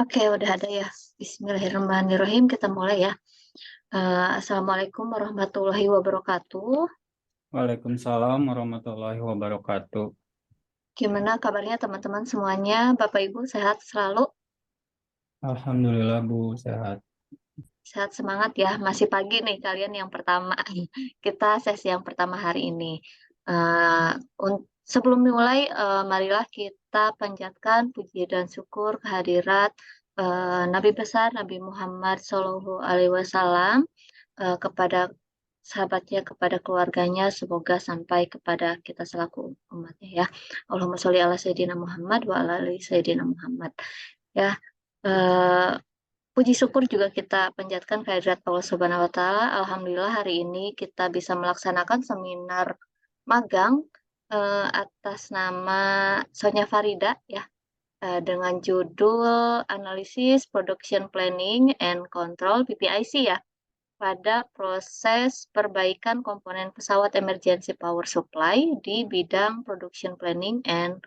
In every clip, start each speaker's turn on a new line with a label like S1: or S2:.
S1: Oke, udah ada ya. Bismillahirrahmanirrahim, kita mulai ya. Assalamualaikum warahmatullahi wabarakatuh.
S2: Waalaikumsalam warahmatullahi wabarakatuh.
S1: Gimana kabarnya teman-teman semuanya? Bapak Ibu sehat selalu?
S2: Alhamdulillah Bu, sehat.
S1: Sehat semangat ya. Masih pagi nih kalian yang pertama. Kita sesi yang pertama hari ini. Eh, Sebelum mulai, marilah kita panjatkan puji dan syukur kehadirat Nabi besar Nabi Muhammad Shallallahu Alaihi Wasallam, kepada sahabatnya, kepada keluarganya, semoga sampai kepada kita selaku umatnya ya. Allahumma sholli ala Sayyidina Muhammad wa ala ali Sayyidina Muhammad. Ya, eh, puji syukur juga kita panjatkan kehadirat Allah Subhanahu wa Ta'ala. Alhamdulillah hari ini kita bisa melaksanakan seminar magang atas nama Sonya Farida ya, dengan judul Analisis Production Planning and Control PPIC ya, pada proses perbaikan komponen pesawat emergency power supply di bidang production planning and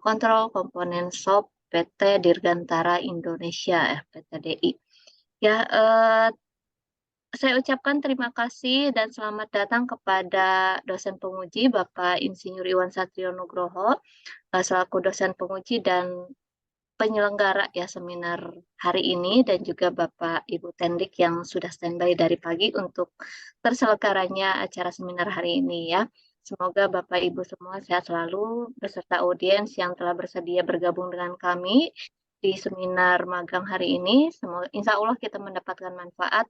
S1: control komponen shop PT Dirgantara Indonesia PTDI. Ya, saya ucapkan terima kasih dan selamat datang kepada dosen penguji Bapak Insinyur Iwan Satrio Nugroho, selaku dosen penguji dan penyelenggara ya seminar hari ini, dan juga Bapak Ibu Tendik yang sudah standby dari pagi untuk terselenggaranya acara seminar hari ini ya. Semoga Bapak Ibu semua sehat selalu beserta audiens yang telah bersedia bergabung dengan kami di seminar magang hari ini. Semoga insya Allah kita mendapatkan manfaat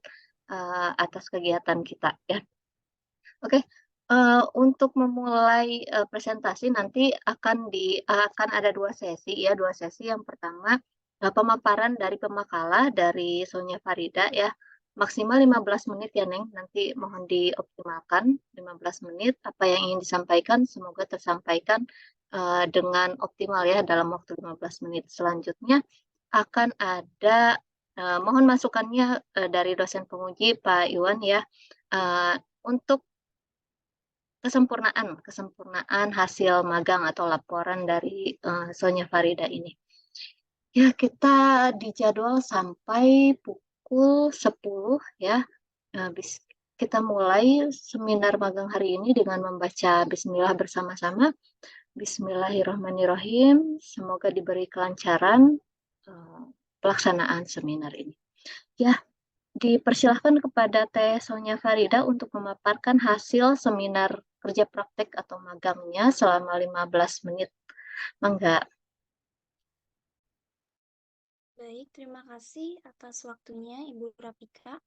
S1: atas kegiatan kita ya. Oke, untuk memulai presentasi nanti akan ada dua sesi ya, dua sesi. Yang pertama pemaparan dari pemakalah dari Sonya Farida ya, maksimal 15 menit ya Neng, nanti mohon dioptimalkan 15 menit. Apa yang ingin disampaikan semoga tersampaikan dengan optimal ya dalam waktu 15 menit. Selanjutnya akan ada mohon masukannya dari dosen penguji Pak Iwan ya, untuk kesempurnaan hasil magang atau laporan dari Sonya Farida ini. Ya, kita dijadwal sampai pukul 10 ya. Habis kita mulai seminar magang hari ini dengan membaca Bismillah bersama-sama. Bismillahirrahmanirrahim. Semoga diberi kelancaran eh, pelaksanaan seminar ini. Ya, dipersilahkan kepada Teh Sonya Farida untuk memaparkan hasil seminar kerja praktek atau magangnya selama 15 menit. Mangga.
S3: Baik, terima kasih atas waktunya Ibu Rafika.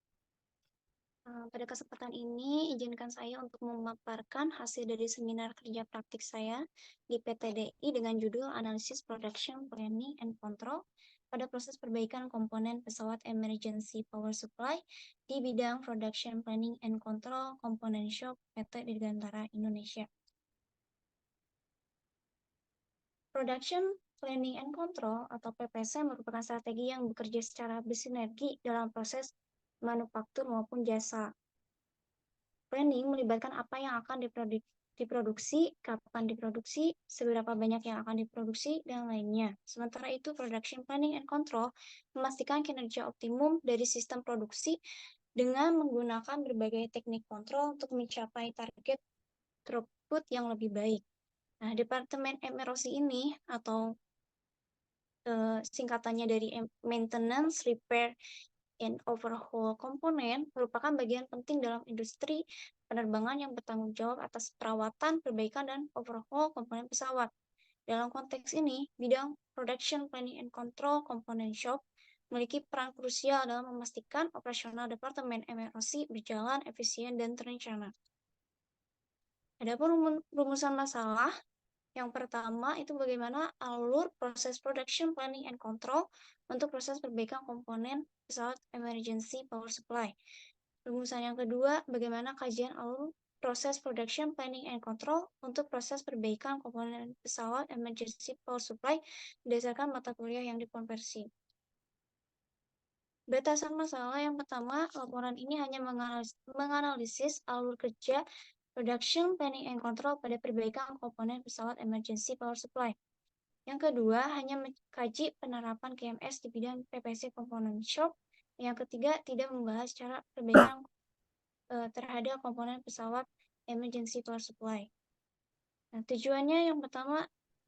S3: Pada kesempatan ini, izinkan saya untuk memaparkan hasil dari seminar kerja praktik saya di PTDI dengan judul Analisis Production Planning and Control pada proses perbaikan komponen pesawat emergency power supply di bidang Production Planning and Control Komponen Shop PT Dirgantara Indonesia. Production Planning and Control atau PPC merupakan strategi yang bekerja secara bersinergi dalam proses manufaktur maupun jasa. Planning melibatkan apa yang akan diproduksi, kapan diproduksi, seberapa banyak yang akan diproduksi, dan lainnya. Sementara itu, Production Planning and Control memastikan kinerja optimum dari sistem produksi dengan menggunakan berbagai teknik kontrol untuk mencapai target throughput yang lebih baik. Nah, Departemen MROC ini atau singkatannya dari Maintenance, Repair, and Overhaul komponen merupakan bagian penting dalam industri penerbangan yang bertanggung jawab atas perawatan, perbaikan, dan overhaul komponen pesawat. Dalam konteks ini, bidang Production Planning and Control Component Shop memiliki peran krusial dalam memastikan operasional Departemen MROC berjalan efisien dan terencana. Adapun rumusan masalah, yang pertama itu bagaimana alur proses production planning and control untuk proses perbaikan komponen pesawat emergency power supply. Rumusan yang kedua, bagaimana kajian alur proses production planning and control untuk proses perbaikan komponen pesawat emergency power supply berdasarkan mata kuliah yang dikonversi. Batasan masalah yang pertama, laporan ini hanya menganalisis alur kerja Production Planning and Control pada perbaikan komponen pesawat emergency power supply. Yang kedua, hanya mengkaji penerapan KMS di bidang PPC Component Shop. Yang ketiga, tidak membahas cara perbaikan terhadap komponen pesawat emergency power supply. Nah, tujuannya yang pertama,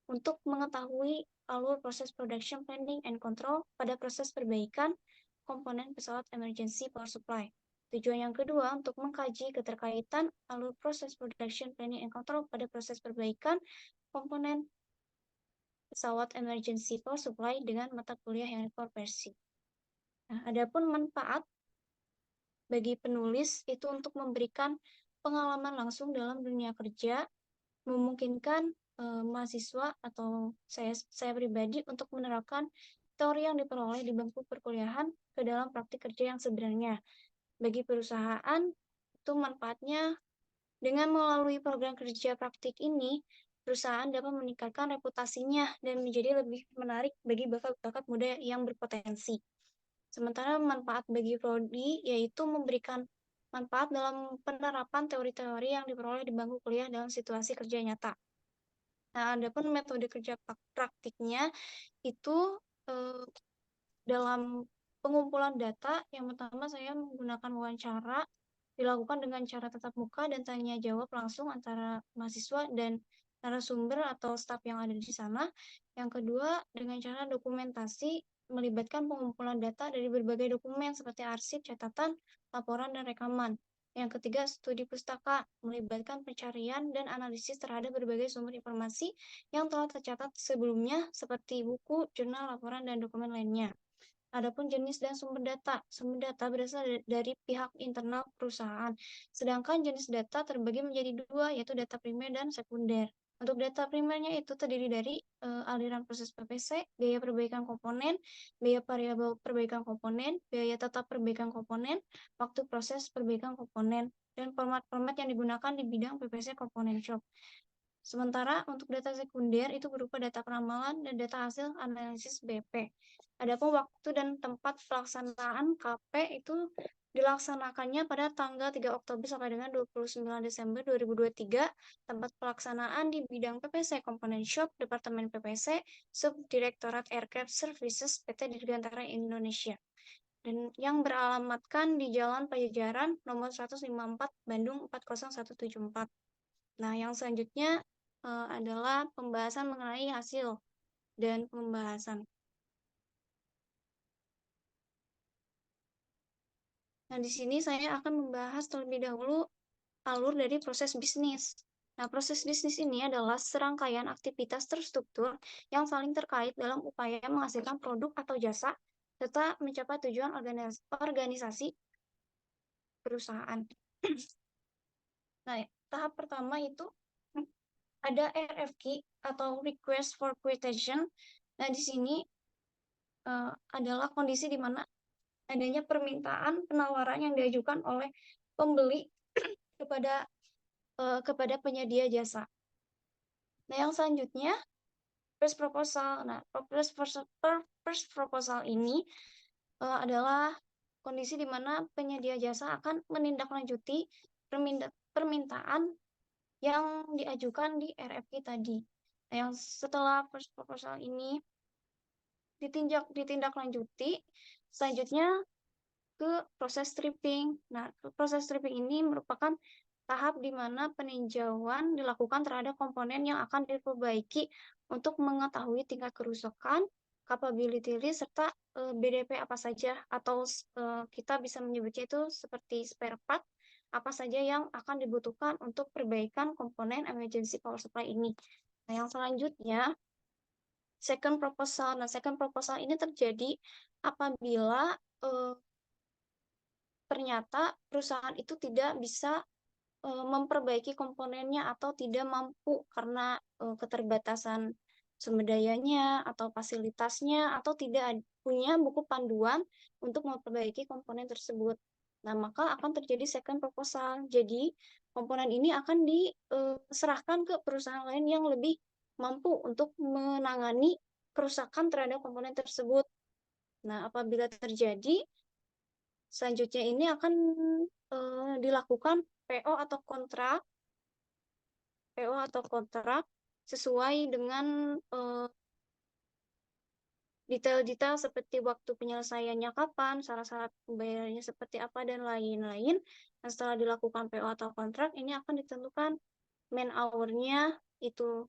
S3: untuk mengetahui alur proses production planning and control pada proses perbaikan komponen pesawat emergency power supply. Tujuan yang kedua, untuk mengkaji keterkaitan alur proses production planning and control pada proses perbaikan komponen pesawat emergency power supply dengan mata kuliah yang dikonversi. Nah, adapun manfaat bagi penulis itu untuk memberikan pengalaman langsung dalam dunia kerja, memungkinkan mahasiswa atau saya pribadi untuk menerapkan teori yang diperoleh di bangku perkuliahan ke dalam praktik kerja yang sebenarnya. Bagi perusahaan, itu manfaatnya dengan melalui program kerja praktik ini, perusahaan dapat meningkatkan reputasinya dan menjadi lebih menarik bagi bakat-bakat muda yang berpotensi. Sementara manfaat bagi prodi yaitu memberikan manfaat dalam penerapan teori-teori yang diperoleh di bangku kuliah dalam situasi kerja nyata. Nah, adapun metode kerja praktiknya itu dalam pengumpulan data, yang pertama saya menggunakan wawancara, dilakukan dengan cara tatap muka dan tanya jawab langsung antara mahasiswa dan narasumber atau staf yang ada di sana. Yang kedua, dengan cara dokumentasi, melibatkan pengumpulan data dari berbagai dokumen seperti arsip, catatan, laporan, dan rekaman. Yang ketiga, studi pustaka, melibatkan pencarian dan analisis terhadap berbagai sumber informasi yang telah tercatat sebelumnya seperti buku, jurnal, laporan, dan dokumen lainnya. Adapun jenis dan sumber data berasal dari pihak internal perusahaan. Sedangkan jenis data terbagi menjadi dua, yaitu data primer dan sekunder. Untuk data primernya itu terdiri dari aliran proses PPC, biaya perbaikan komponen, biaya variabel perbaikan komponen, biaya tetap perbaikan komponen, waktu proses perbaikan komponen, dan format-format yang digunakan di bidang PPC Component Shop. Sementara untuk data sekunder itu berupa data peramalan dan data hasil analisis BP. Adapun waktu dan tempat pelaksanaan KP itu dilaksanakannya pada tanggal 3 Oktober sampai dengan 29 Desember 2023, tempat pelaksanaan di bidang PPC Component Shop, Departemen PPC, Subdirektorat Aircraft Services PT Dirgantara Indonesia. Dan yang beralamatkan di Jalan Pajajaran nomor 154 Bandung 40174. Nah, yang selanjutnya adalah pembahasan mengenai hasil dan pembahasan. Nah, di sini saya akan membahas terlebih dahulu alur dari proses bisnis. Nah, proses bisnis ini adalah serangkaian aktivitas terstruktur yang saling terkait dalam upaya menghasilkan produk atau jasa serta mencapai tujuan organisasi perusahaan. Nah, tahap pertama itu ada RFQ atau Request for Quotation. Nah, di sini adalah kondisi di mana adanya permintaan penawaran yang diajukan oleh pembeli kepada penyedia jasa. Nah, yang selanjutnya first proposal. Nah, first proposal ini adalah kondisi di mana penyedia jasa akan menindaklanjuti permintaan yang diajukan di RFQ tadi. Nah, yang setelah first proposal ini ditindaklanjuti, selanjutnya ke proses stripping. Nah, proses stripping ini merupakan tahap di mana peninjauan dilakukan terhadap komponen yang akan diperbaiki untuk mengetahui tingkat kerusakan, capability risk, serta BDP apa saja, atau kita bisa menyebutnya itu seperti spare part, apa saja yang akan dibutuhkan untuk perbaikan komponen emergency power supply ini. Nah, yang selanjutnya, second proposal. Nah, second proposal ini terjadi apabila ternyata perusahaan itu tidak bisa memperbaiki komponennya atau tidak mampu karena keterbatasan sumber dayanya atau fasilitasnya atau tidak punya buku panduan untuk memperbaiki komponen tersebut. Nah, maka akan terjadi second proposal. Jadi, komponen ini akan diserahkan ke perusahaan lain yang lebih mampu untuk menangani kerusakan terhadap komponen tersebut. Nah, apabila terjadi, selanjutnya ini akan dilakukan PO atau kontrak sesuai dengan detail-detail seperti waktu penyelesaiannya kapan, syarat-syarat pembayarannya seperti apa, dan lain-lain. Nah, setelah dilakukan PO atau kontrak, ini akan ditentukan man hour-nya itu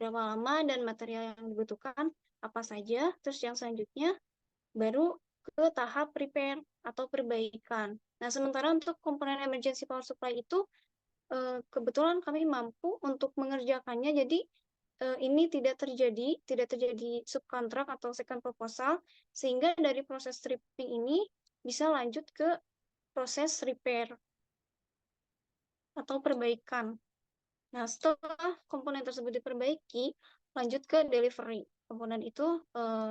S3: berapa lama dan material yang dibutuhkan apa saja. Terus yang selanjutnya baru ke tahap repair atau perbaikan. Nah, sementara untuk komponen emergency power supply itu kebetulan kami mampu untuk mengerjakannya, jadi ini tidak terjadi subkontrak atau second proposal, sehingga dari proses stripping ini bisa lanjut ke proses repair atau perbaikan. Nah, setelah komponen tersebut diperbaiki, lanjut ke delivery. Komponen itu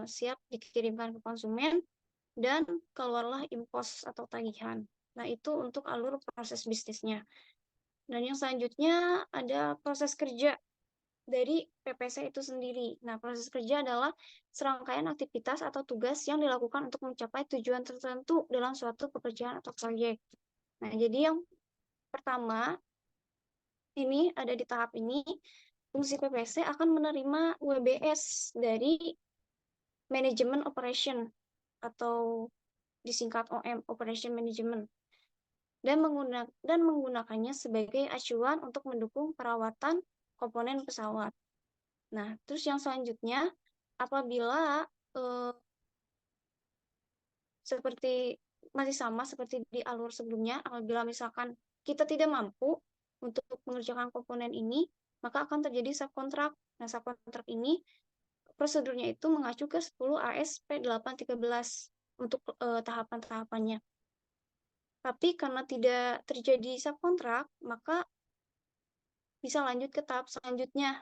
S3: siap dikirimkan ke konsumen dan keluarlah impos atau tagihan. Nah, itu untuk alur proses bisnisnya. Dan yang selanjutnya ada proses kerja dari PPC itu sendiri. Nah, proses kerja adalah serangkaian aktivitas atau tugas yang dilakukan untuk mencapai tujuan tertentu dalam suatu pekerjaan atau proyek. Nah, jadi yang pertama, ini ada di tahap ini, fungsi PPC akan menerima WBS dari Management Operation atau disingkat OM, Operation Management, dan menggunakannya sebagai acuan untuk mendukung perawatan komponen pesawat. Nah, terus yang selanjutnya, apabila seperti masih sama seperti di alur sebelumnya, apabila misalkan kita tidak mampu untuk mengerjakan komponen ini, maka akan terjadi subkontrak. Nah, subkontrak ini prosedurnya itu mengacu ke 10 AS P813 untuk tahapan-tahapannya. Tapi karena tidak terjadi subkontrak, maka bisa lanjut ke tahap selanjutnya,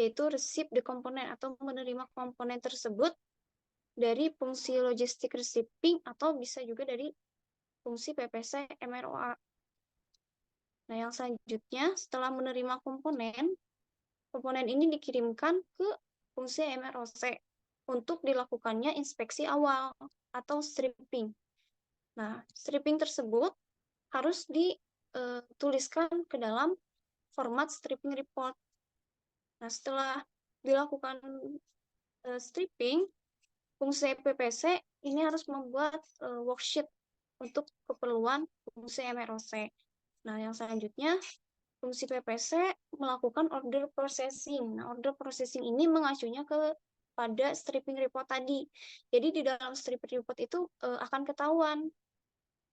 S3: yaitu receive the komponen atau menerima komponen tersebut dari fungsi logistik receiving atau bisa juga dari fungsi PPC MROA. Nah, yang selanjutnya setelah menerima komponen ini dikirimkan ke fungsi MROC untuk dilakukannya inspeksi awal atau stripping. Nah, stripping tersebut harus dituliskan ke dalam format stripping report. Nah, setelah dilakukan stripping, fungsi PPC ini harus membuat worksheet untuk keperluan fungsi MROC. Nah, yang selanjutnya, fungsi PPC melakukan order processing. Nah, order processing ini mengacunya pada stripping report tadi. Jadi, di dalam stripping report itu akan ketahuan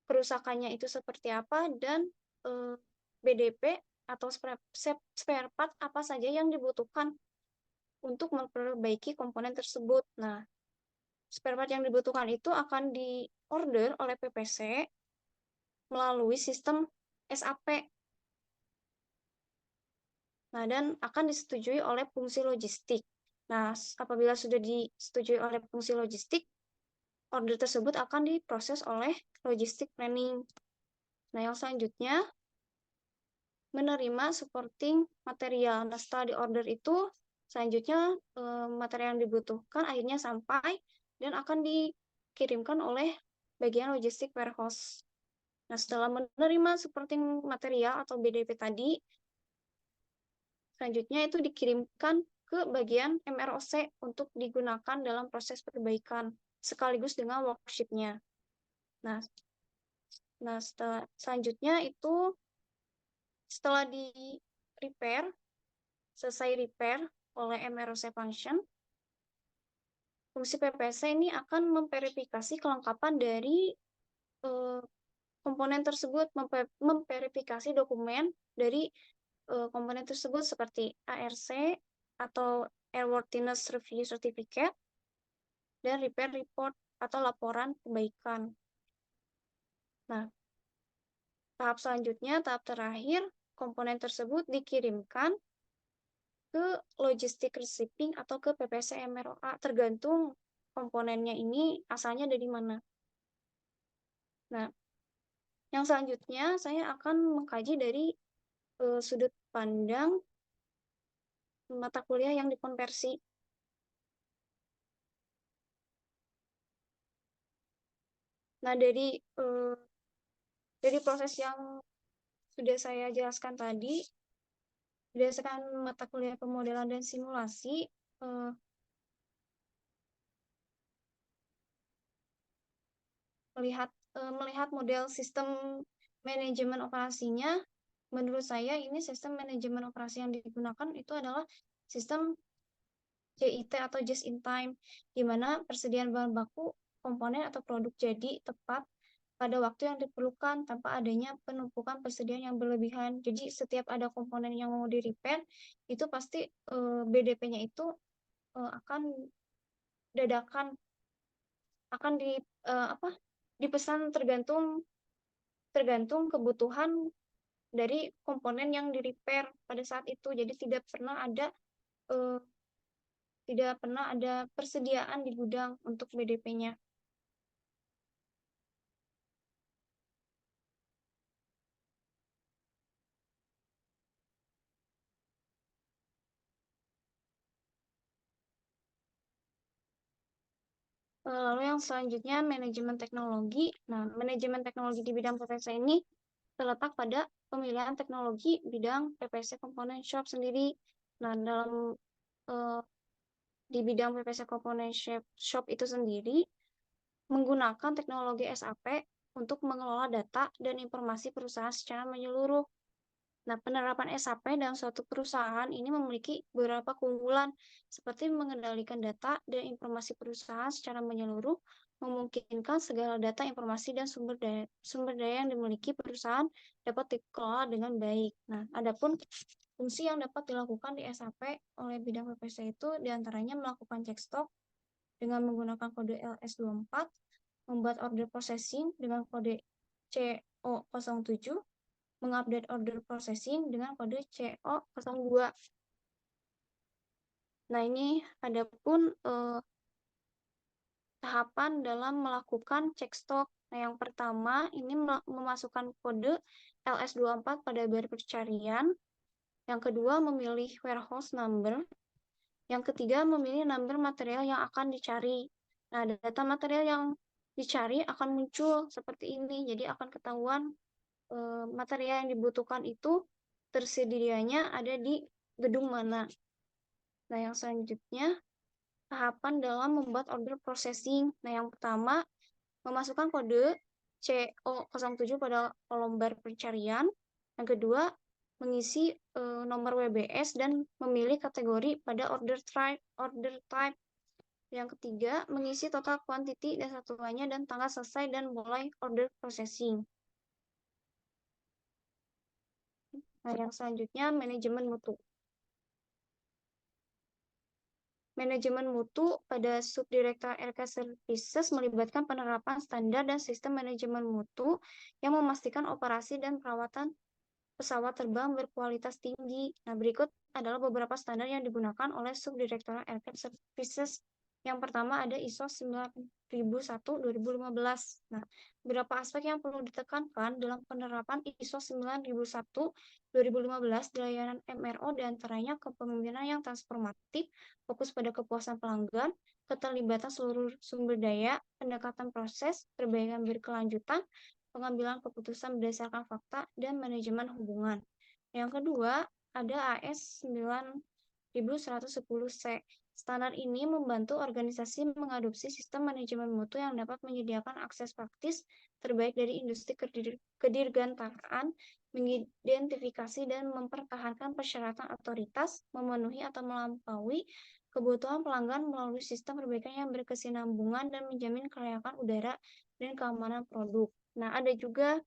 S3: kerusakannya itu seperti apa dan BDP atau spare part apa saja yang dibutuhkan untuk memperbaiki komponen tersebut. Nah, spare part yang dibutuhkan itu akan diorder oleh PPC melalui sistem SAP. Nah, dan akan disetujui oleh fungsi logistik. Nah, apabila sudah disetujui oleh fungsi logistik, order tersebut akan diproses oleh logistik planning. Nah, yang selanjutnya, menerima supporting material. Nah, setelah diorder itu, selanjutnya material yang dibutuhkan akhirnya sampai dan akan dikirimkan oleh bagian logistik warehouse. Nah, setelah menerima supporting material atau BDP tadi, selanjutnya itu dikirimkan ke bagian MROC untuk digunakan dalam proses perbaikan sekaligus dengan worksheet-nya. Nah, selanjutnya itu setelah di repair, selesai repair oleh MROC function, fungsi PPC ini akan memverifikasi kelengkapan dari komponen tersebut, memverifikasi dokumen dari komponen tersebut seperti ARC atau Airworthiness Review Certificate dan Repair Report atau laporan perbaikan. Nah, tahap selanjutnya, tahap terakhir, komponen tersebut dikirimkan ke logistik receiving atau ke PPC MROA, tergantung komponennya ini asalnya dari mana. Nah, yang selanjutnya saya akan mengkaji dari sudut pandang mata kuliah yang dikonversi. Nah, dari proses yang sudah saya jelaskan tadi, berdasarkan mata kuliah pemodelan dan simulasi, melihat model sistem manajemen operasinya, menurut saya ini sistem manajemen operasi yang digunakan itu adalah sistem JIT atau just in time, di mana persediaan bahan baku, komponen atau produk jadi tepat pada waktu yang diperlukan tanpa adanya penumpukan persediaan yang berlebihan. Jadi setiap ada komponen yang mau di repair, itu pasti BDP-nya itu akan dadakan, akan dipesan tergantung kebutuhan dari komponen yang di repair pada saat itu. Jadi eh, tidak pernah ada persediaan di gudang untuk BDP-nya. Lalu yang selanjutnya manajemen teknologi. Nah, manajemen teknologi di bidang PPC ini terletak pada pemilihan teknologi bidang PPC Component Shop sendiri. Nah, di bidang PPC Component Shop itu sendiri menggunakan teknologi SAP untuk mengelola data dan informasi perusahaan secara menyeluruh. Nah, penerapan SAP dalam suatu perusahaan ini memiliki beberapa keunggulan, seperti mengendalikan data dan informasi perusahaan secara menyeluruh, memungkinkan segala data, informasi, dan sumber daya yang dimiliki perusahaan dapat dikelola dengan baik. Nah, adapun fungsi yang dapat dilakukan di SAP oleh bidang PPC itu diantaranya melakukan cek stok dengan menggunakan kode LS24, membuat order processing dengan kode CO07, mengupdate order processing dengan kode CO02. Nah, ini adapun tahapan dalam melakukan cek stok. Nah, yang pertama ini memasukkan kode LS24 pada bar pencarian. Yang kedua, memilih warehouse number. Yang ketiga, memilih number material yang akan dicari. Nah, data material yang dicari akan muncul seperti ini. Jadi akan ketahuan material yang dibutuhkan itu tersedianya ada di gedung mana. Nah, yang selanjutnya, tahapan dalam membuat order processing. Nah, yang pertama, memasukkan kode CO07 pada kolom bar pencarian. Yang kedua, mengisi nomor WBS dan memilih kategori pada order type. Yang ketiga, mengisi total quantity dan satuannya dan tanggal selesai dan mulai order processing. Nah, yang selanjutnya, manajemen mutu. Manajemen mutu pada Subdirektor RK Services melibatkan penerapan standar dan sistem manajemen mutu yang memastikan operasi dan perawatan pesawat terbang berkualitas tinggi. Nah, berikut adalah beberapa standar yang digunakan oleh Subdirektorat Aircraft Services. Yang pertama ada ISO 9001-2015. Nah, beberapa aspek yang perlu ditekankan dalam penerapan ISO 9001-2015 di layanan MRO diantaranya kepemimpinan yang transformatif, fokus pada kepuasan pelanggan, keterlibatan seluruh sumber daya, pendekatan proses, perbaikan berkelanjutan, pengambilan keputusan berdasarkan fakta, dan manajemen hubungan. Yang kedua, ada AS 9110C. Standar ini membantu organisasi mengadopsi sistem manajemen mutu yang dapat menyediakan akses praktis terbaik dari industri kedirgantaraan, mengidentifikasi dan mempertahankan persyaratan otoritas, memenuhi atau melampaui kebutuhan pelanggan melalui sistem perbaikan yang berkesinambungan dan menjamin kelayakan udara dan keamanan produk. Nah, ada juga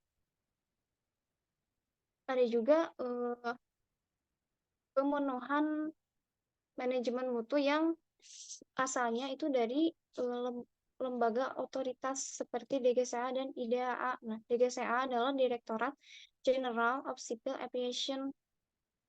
S3: pemenuhan manajemen mutu yang asalnya itu dari lembaga otoritas seperti DGCA dan IDAA. Nah, DGCA adalah Direktorat General of Civil Aviation.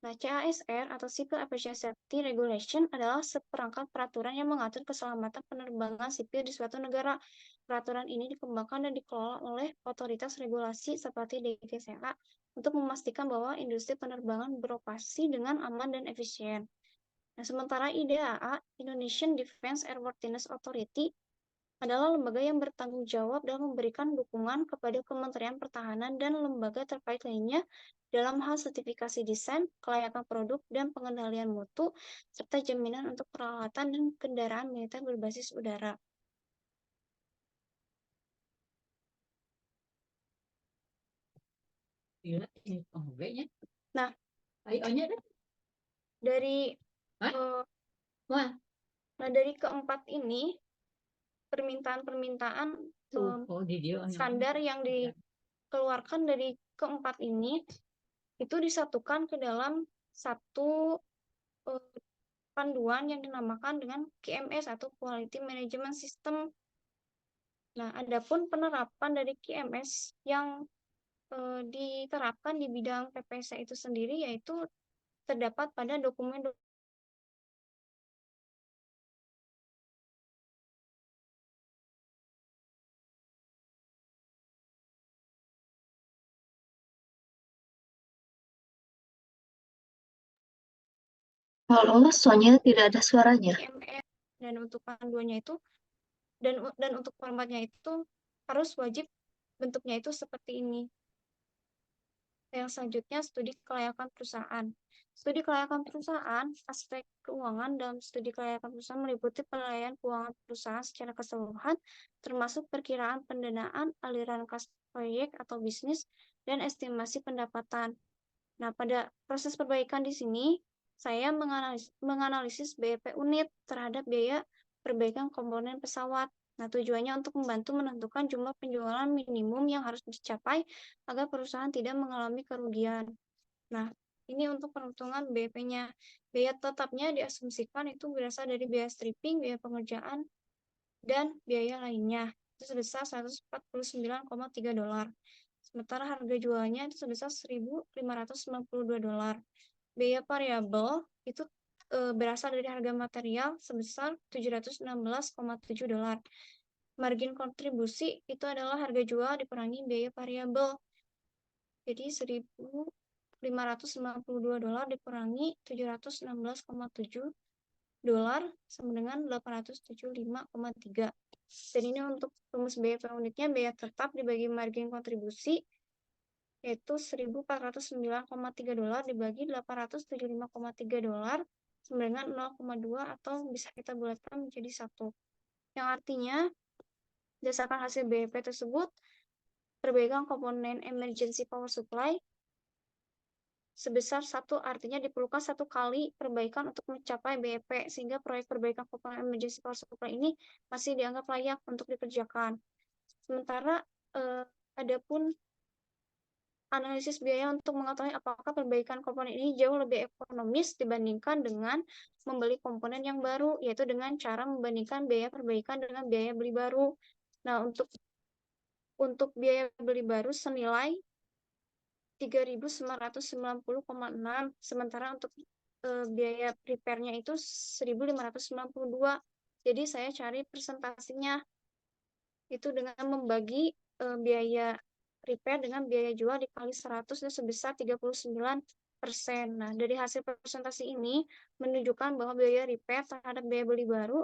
S3: Nah, CASR atau Civil Aviation Safety Regulation adalah seperangkat peraturan yang mengatur keselamatan penerbangan sipil di suatu negara. Peraturan ini dikembangkan dan dikelola oleh otoritas regulasi seperti DGCA untuk memastikan bahwa industri penerbangan beroperasi dengan aman dan efisien. Nah, sementara IDAA, Indonesian Defense Airworthiness Authority, adalah lembaga yang bertanggung jawab dalam memberikan dukungan kepada Kementerian Pertahanan dan lembaga terkait lainnya dalam hal sertifikasi desain, kelayakan produk, dan pengendalian mutu, serta jaminan untuk peralatan dan kendaraan militer berbasis udara.
S4: Iya, ini penghubungnya.
S3: Nah,
S4: Ayo-nya deh.
S3: dari
S4: Hah?
S3: eh,
S4: Wah,
S3: nah dari keempat ini permintaan-permintaan
S4: di dia.
S3: standar yang dikeluarkan dari keempat ini itu disatukan ke dalam satu panduan yang dinamakan dengan QMS atau Quality Management System. Nah, adapun penerapan dari QMS yang diterapkan di bidang PPC itu sendiri yaitu terdapat pada dokumen
S1: Halo, Sonya tidak ada suaranya.
S3: QMS, dan untuk panduannya itu dan untuk formatnya itu harus wajib bentuknya itu seperti ini. Yang selanjutnya, studi kelayakan perusahaan. Studi kelayakan perusahaan, aspek keuangan dalam studi kelayakan perusahaan meliputi penilaian keuangan perusahaan secara keseluruhan, termasuk perkiraan pendanaan, aliran kas proyek atau bisnis, dan estimasi pendapatan. Nah, pada proses perbaikan di sini, saya menganalisis BEP unit terhadap biaya perbaikan komponen pesawat. Nah, tujuannya untuk membantu menentukan jumlah penjualan minimum yang harus dicapai agar perusahaan tidak mengalami kerugian. Nah, ini untuk perhitungan BEP-nya. Biaya tetapnya diasumsikan itu berasal dari biaya stripping, biaya pengerjaan, dan biaya lainnya. Itu sebesar $149,3. Sementara harga jualnya itu sebesar $1.592. Biaya variabel itu berasal dari harga material sebesar $716,7. Margin kontribusi itu adalah harga jual dikurangi biaya variabel. Jadi $1.592 dikurangi $716,7 sama dengan 875,3. Dan ini untuk rumus biaya per unitnya, biaya tetap dibagi margin kontribusi yaitu $1.409,3 dibagi $875,3 sama dengan 0,2 atau bisa kita bulatkan menjadi 1. Yang artinya, berdasarkan hasil BEP tersebut, perbaikan komponen emergency power supply sebesar 1, artinya diperlukan 1 kali perbaikan untuk mencapai BEP, sehingga proyek perbaikan komponen emergency power supply ini masih dianggap layak untuk dikerjakan. Sementara adapun analisis biaya untuk mengetahui apakah perbaikan komponen ini jauh lebih ekonomis dibandingkan dengan membeli komponen yang baru, yaitu dengan cara membandingkan biaya perbaikan dengan biaya beli baru. Nah, untuk biaya beli baru senilai 3.990,6, sementara untuk biaya repair-nya itu 1.592. Jadi saya cari presentasinya itu dengan membagi biaya repair dengan biaya jual dikali 100 dan sebesar 39%. Nah, dari hasil presentasi ini menunjukkan bahwa biaya repair terhadap biaya beli baru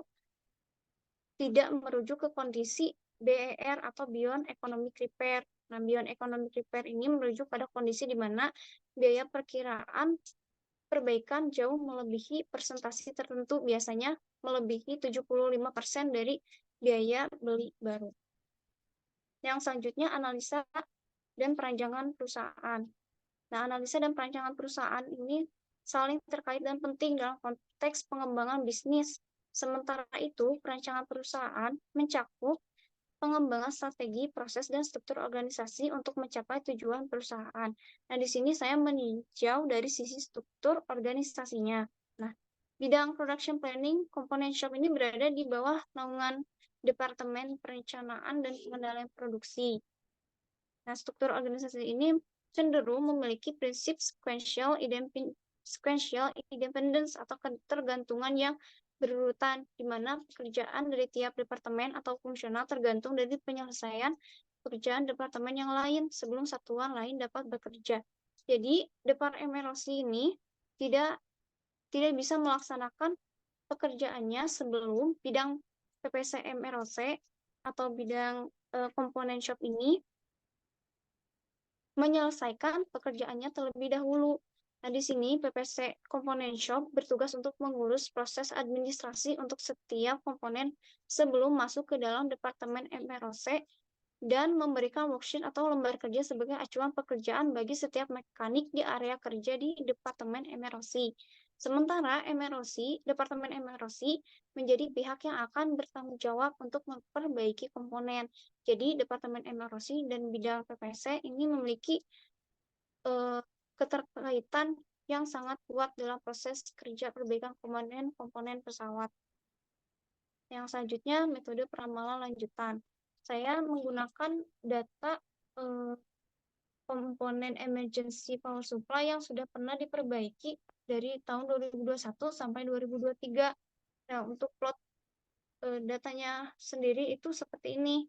S3: tidak merujuk ke kondisi BER atau Beyond Economic Repair. Nah, Beyond Economic Repair ini merujuk pada kondisi di mana biaya perkiraan perbaikan jauh melebihi persentase tertentu, biasanya melebihi 75% dari biaya beli baru. Yang selanjutnya, analisa dan perancangan perusahaan. Nah, analisa dan perancangan perusahaan ini saling terkait dan penting dalam konteks pengembangan bisnis. Sementara itu, perancangan perusahaan mencakup pengembangan strategi, proses, dan struktur organisasi untuk mencapai tujuan perusahaan. Nah, di sini saya meninjau dari sisi struktur organisasinya. Nah, bidang production planning, component shop ini berada di bawah naungan Departemen Perencanaan dan Pengendalian Produksi. Nah, struktur organisasi ini cenderung memiliki prinsip sequential independence atau ketergantungan yang berurutan, di mana pekerjaan dari tiap departemen atau fungsional tergantung dari penyelesaian pekerjaan departemen yang lain sebelum satuan lain dapat bekerja. Jadi, Departemen MROC ini tidak bisa melaksanakan pekerjaannya sebelum bidang PPC MROC atau bidang komponen shop ini menyelesaikan pekerjaannya terlebih dahulu. Nah, di sini PPC Component Shop bertugas untuk mengurus proses administrasi untuk setiap komponen sebelum masuk ke dalam Departemen MROC dan memberikan worksheet atau lembar kerja sebagai acuan pekerjaan bagi setiap mekanik di area kerja di Departemen MROC. Sementara Departemen MROC menjadi pihak yang akan bertanggung jawab untuk memperbaiki komponen. Jadi Departemen MROC dan bidang PPC ini memiliki keterkaitan yang sangat kuat dalam proses kerja perbaikan komponen pesawat. Yang selanjutnya, metode peramalan lanjutan. Saya menggunakan data komponen emergency power supply yang sudah pernah diperbaiki dari tahun 2021 sampai 2023. Nah, untuk plot datanya sendiri itu seperti ini.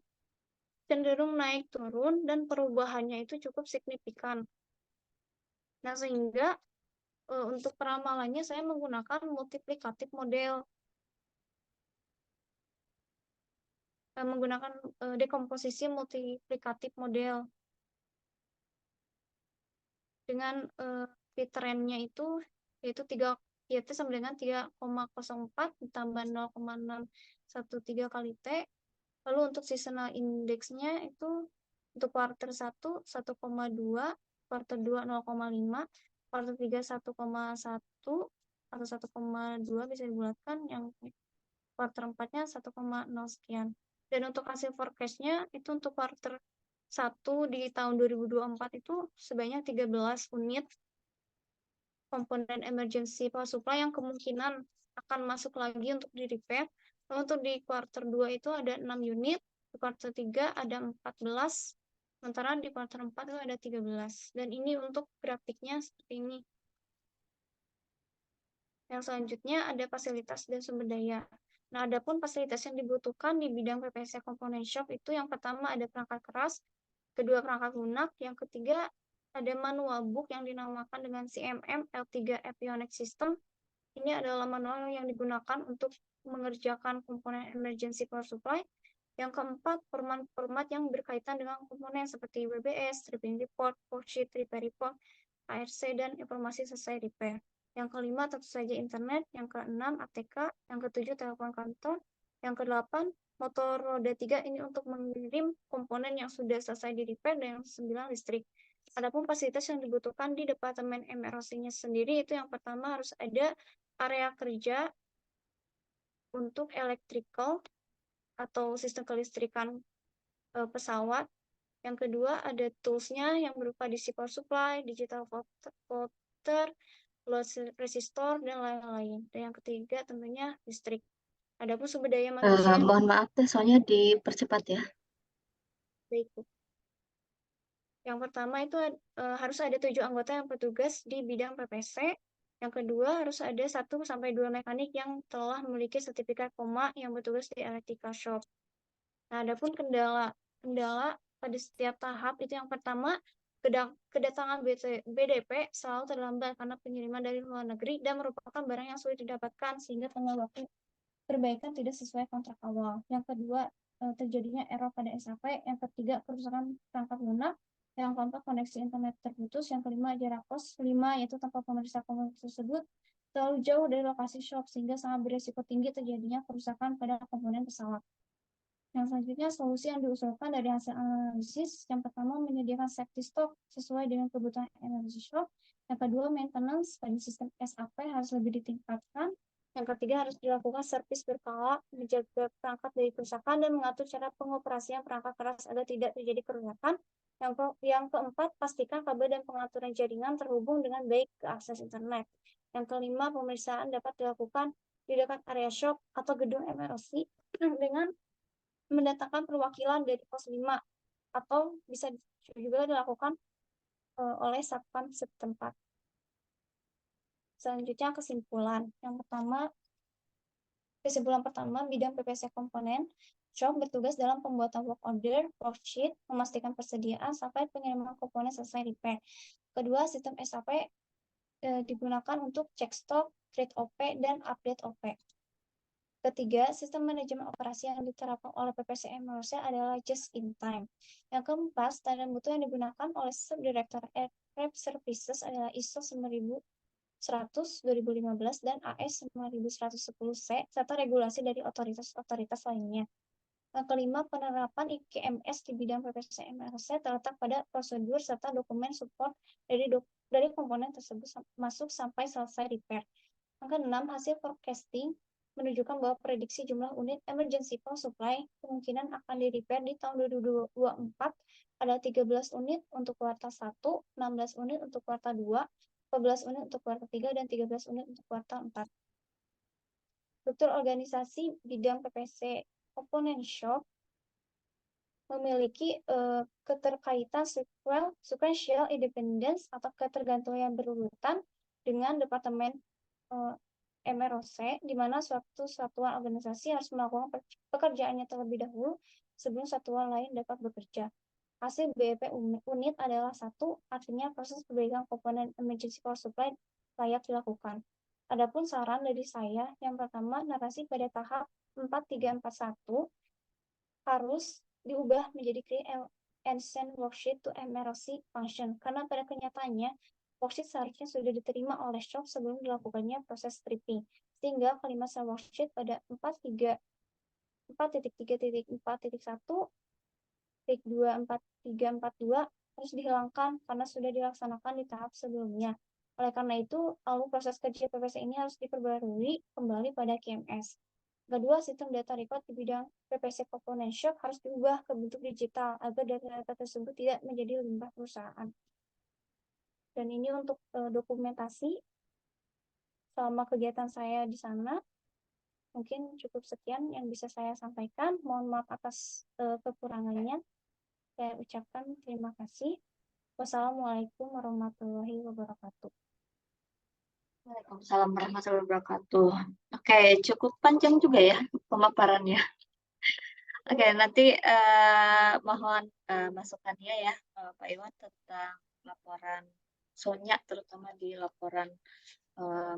S3: Cenderung naik turun dan perubahannya itu cukup signifikan. Nah, sehingga untuk peramalannya saya menggunakan multiplikatif model. Menggunakan dekomposisi multiplikatif model dengan P-trendnya itu yaitu sama dengan 3,04 ditambah 0,613 kali T. Lalu untuk seasonal index-nya itu untuk kuarter 1 1,2, kuarter 2 0,5, kuarter 3 1,1 atau 1,2 bisa dibulatkan, yang kuarter 4-nya 1,0 sekian. Dan untuk hasil forecast-nya itu untuk kuarter 1 di tahun 2024 itu sebanyak 13 unit komponen emergency power supply yang kemungkinan akan masuk lagi untuk di repair. Lalu untuk di kuarter 2 itu ada 6 unit, di kuarter 3 ada 14, sementara di kuarter 4 itu ada 13. Dan ini untuk grafiknya seperti ini. Yang selanjutnya ada fasilitas dan sumber daya. Nah, adapun fasilitas yang dibutuhkan di bidang PPC Component Shop itu yang pertama ada perangkat keras, kedua perangkat lunak, yang ketiga ada manual book yang dinamakan dengan CMM L3 Avionics System. Ini adalah manual yang digunakan untuk mengerjakan komponen emergency power supply. Yang keempat, format yang berkaitan dengan komponen seperti WBS, tripping report, worksheet, repair report, ARC, dan informasi selesai repair. Yang kelima, tentu saja internet. Yang keenam, ATK. Yang ketujuh, telepon kantor. Yang kedelapan, motor roda 3 ini untuk mengirim komponen yang sudah selesai di repair. Dan yang 9, listrik. Adapun fasilitas yang dibutuhkan di Departemen MROC-nya sendiri itu yang pertama harus ada area kerja untuk electrical atau sistem kelistrikan pesawat. Yang kedua ada tools-nya yang berupa DC power supply, digital volter, load resistor, dan lain-lain. Dan yang ketiga tentunya listrik. Adapun sumber daya manusia
S1: Mohon maaf deh, soalnya dipercepat ya.
S3: baik. Yang pertama itu harus ada 7 anggota yang bertugas di bidang PPC. Yang kedua harus ada 1-2 mekanik yang telah memiliki sertifikat koma yang bertugas di electrical shop. Nah, adapun kendala pada setiap tahap itu yang pertama, kedatangan BDP selalu terlambat karena pengiriman dari luar negeri dan merupakan barang yang sulit didapatkan sehingga tengah waktu perbaikan tidak sesuai kontrak awal. Yang kedua, terjadinya error pada SAP. Yang ketiga, kerusakan perangkat lunak. Yang keempat, koneksi internet terputus. Yang kelima, jarak kos 5, yaitu tempat pemeriksa komponen tersebut terlalu jauh dari lokasi shop sehingga sangat berisiko tinggi terjadinya kerusakan pada komponen pesawat. Yang selanjutnya, solusi yang diusulkan dari hasil analisis, yang pertama menyediakan safety stock sesuai dengan kebutuhan emergency shop. Yang kedua, maintenance pada sistem SAP harus lebih ditingkatkan. Yang ketiga, harus dilakukan servis berkala, menjaga perangkat dari kerusakan, dan mengatur cara pengoperasian perangkat keras agar tidak terjadi kerusakan. Yang keempat, pastikan kabel dan pengaturan jaringan terhubung dengan baik ke akses internet. Yang kelima, pemeriksaan dapat dilakukan di dekat area shop atau gedung MROC dengan mendatangkan perwakilan dari pos 5 atau bisa juga dilakukan oleh satpam setempat. Selanjutnya kesimpulan. Kesimpulan pertama, bidang PPC komponen shop bertugas dalam pembuatan work order, worksheet, memastikan persediaan sampai pengiriman komponen selesai repair. Kedua, sistem SAP digunakan untuk cek stok, create OP, dan update OP. Ketiga, sistem manajemen operasi yang diterapkan oleh PPC MROC adalah just in time. Yang keempat, standar mutu yang digunakan oleh Subdirektor Aircraft Services adalah ISO 9100-2015 dan AS 9110C, serta regulasi dari otoritas-otoritas lainnya. Kelima, penerapan IKMS di bidang PPC MRC terletak pada prosedur serta dokumen support dari komponen tersebut masuk sampai selesai repair. Yang keenam, hasil forecasting menunjukkan bahwa prediksi jumlah unit emergency power supply kemungkinan akan di-repair di tahun 2024 ada 13 unit untuk kuartal 1, 16 unit untuk kuartal 2, 14 unit untuk kuartal 3, dan 13 unit untuk kuartal 4. Struktur organisasi bidang PPC Component Shop memiliki keterkaitan sequential independence atau ketergantungan yang berurutan dengan Departemen MROC, di mana suatu satuan organisasi harus melakukan pekerjaannya terlebih dahulu sebelum satuan lain dapat bekerja. Hasil BEP unit adalah 1, artinya proses perbaikan komponen emergency power supply layak dilakukan. Adapun saran dari saya, yang pertama, narasi pada tahap 4341 harus diubah menjadi create and send worksheet to MROC function, karena pada kenyataannya worksheet seharusnya sudah diterima oleh shop sebelum dilakukannya proses stripping, sehingga kalimat send worksheet pada 4.3.4.1.24342 harus dihilangkan karena sudah dilaksanakan di tahap sebelumnya. Oleh karena itu, lalu proses kerja PPC ini harus diperbarui kembali pada KMS. Kedua, sistem data record di bidang PPC Component Shop harus diubah ke bentuk digital agar data-data tersebut tidak menjadi limbah perusahaan. Dan ini untuk dokumentasi selama kegiatan saya di sana. Mungkin cukup sekian yang bisa saya sampaikan. Mohon maaf atas kekurangannya. Saya ucapkan terima kasih. Wassalamualaikum warahmatullahi wabarakatuh.
S1: Waalaikumsalam warahmatullahi wabarakatuh. Oke, cukup panjang juga ya pemaparannya. Oke, nanti mohon masukannya ya Pak Iwan tentang laporan Sonya, terutama di laporan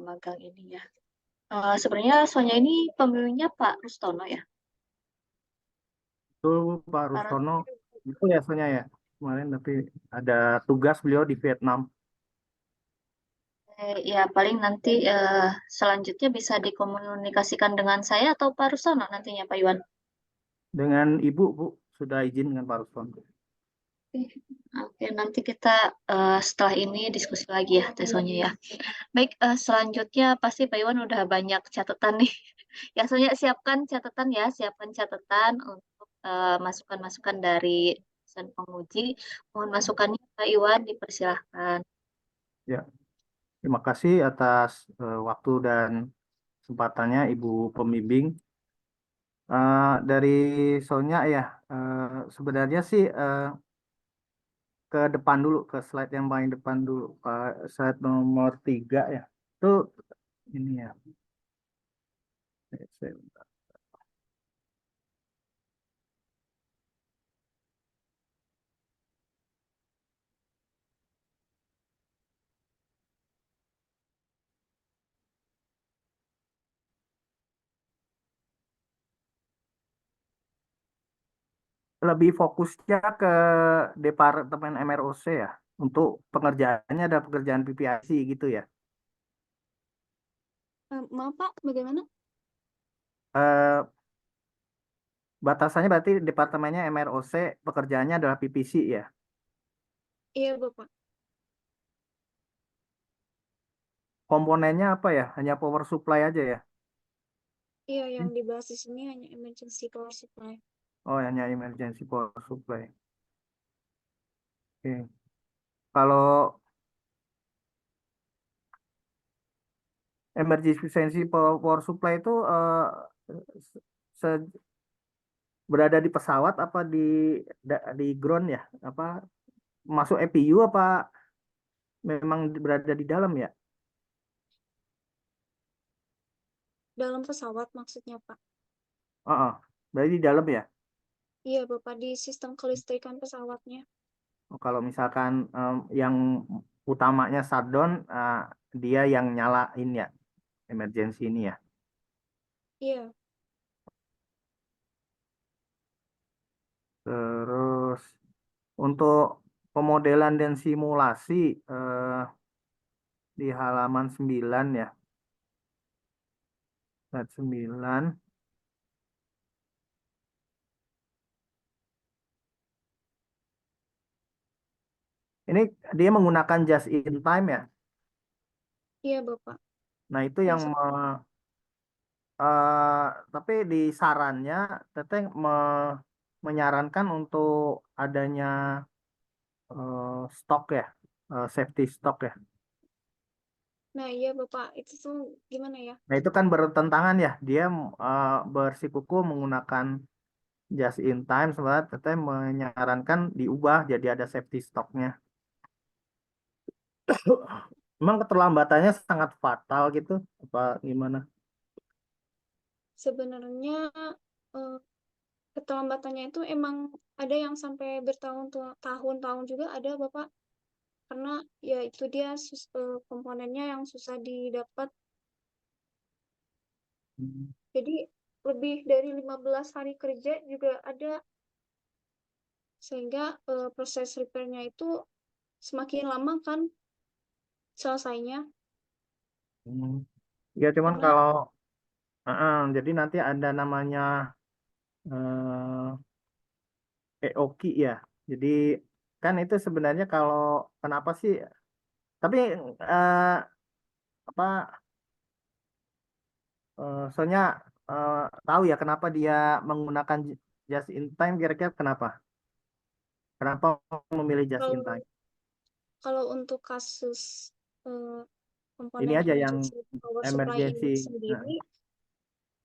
S1: magang ini ya. Sebenarnya Sonya ini pemilihnya Pak Rustono ya?
S5: Itu Pak Rustono, itu ya soalnya ya kemarin, tapi ada tugas beliau di Vietnam.
S1: Ya paling nanti selanjutnya bisa dikomunikasikan dengan saya atau Pak Rustono nantinya Pak Iwan.
S5: Dengan Ibu, Bu, sudah izin dengan Pak Rustono.
S1: Oke, nanti kita setelah ini diskusi lagi ya, Teh Sonya ya. Baik, selanjutnya pasti Pak Iwan udah banyak catatan nih. Ya, Sonya siapkan catatan ya, siapkan catatan untuk masukan-masukan dari dosen penguji. Mohon masukannya Pak Iwan, dipersilahkan.
S5: Ya, terima kasih atas waktu dan kesempatannya Ibu pembimbing. Dari Sonya ya, sebenarnya sih ke depan dulu, ke slide yang paling depan dulu, slide nomor 3 ya. Itu ini ya. Lebih fokusnya ke Departemen MROC ya. Untuk pengerjaannya ada pekerjaan PPIC gitu ya.
S3: Maaf Pak, bagaimana?
S5: Eh, Batasannya berarti departemennya MROC, pekerjaannya adalah PPC ya.
S3: Iya Bapak.
S5: Komponennya apa ya? Hanya power supply aja ya.
S3: Iya, yang dibahas di sini hanya emergency power supply.
S5: Oh, hanya emergency power supply. Oke. Kalau emergency power supply itu se- berada di pesawat apa di ground ya? Apa masuk EPU apa memang berada di dalam ya?
S3: Dalam pesawat maksudnya Pak.
S5: Berarti di dalam ya.
S3: Iya Bapak, di sistem kelistrikan pesawatnya.
S5: Kalau misalkan yang utamanya shutdown, dia yang nyalain ya, emergency ini ya.
S3: Iya.
S5: Terus untuk pemodelan dan simulasi di halaman 9 ya. Slide 9. Ini dia menggunakan just in time ya.
S3: Iya, Bapak.
S5: Nah, itu
S3: Yang
S5: yang tapi di sarannya Teteh menyarankan untuk adanya stok ya, safety stock ya.
S3: Nah, iya Bapak, itu tuh gimana ya?
S5: Nah, itu kan bertentangan ya. Dia bersikuku menggunakan just in time, sebenarnya Teteh menyarankan diubah jadi ada safety stocknya. Memang keterlambatannya sangat fatal gitu, apa gimana?
S3: Sebenarnya eh, keterlambatannya itu emang ada yang sampai bertahun-tahun juga ada Bapak, karena ya itu dia komponennya yang susah didapat.
S5: Hmm.
S3: Jadi lebih dari 15 hari kerja juga ada, sehingga proses repairnya itu semakin lama kan selesainya,
S5: Hmm. Ya cuman
S3: karena
S5: kalau jadi nanti ada namanya EOKI ya. Jadi kan itu sebenarnya kalau kenapa sih? Tapi apa? Soalnya tahu ya kenapa dia menggunakan just in time. Kira-kira kenapa? Kenapa memilih just in
S3: kalau
S5: time?
S3: kalau untuk kasus eh,
S5: Ini
S3: komponen
S5: aja yang
S3: emergency power supply ini
S5: emergency. Nah,
S3: sendiri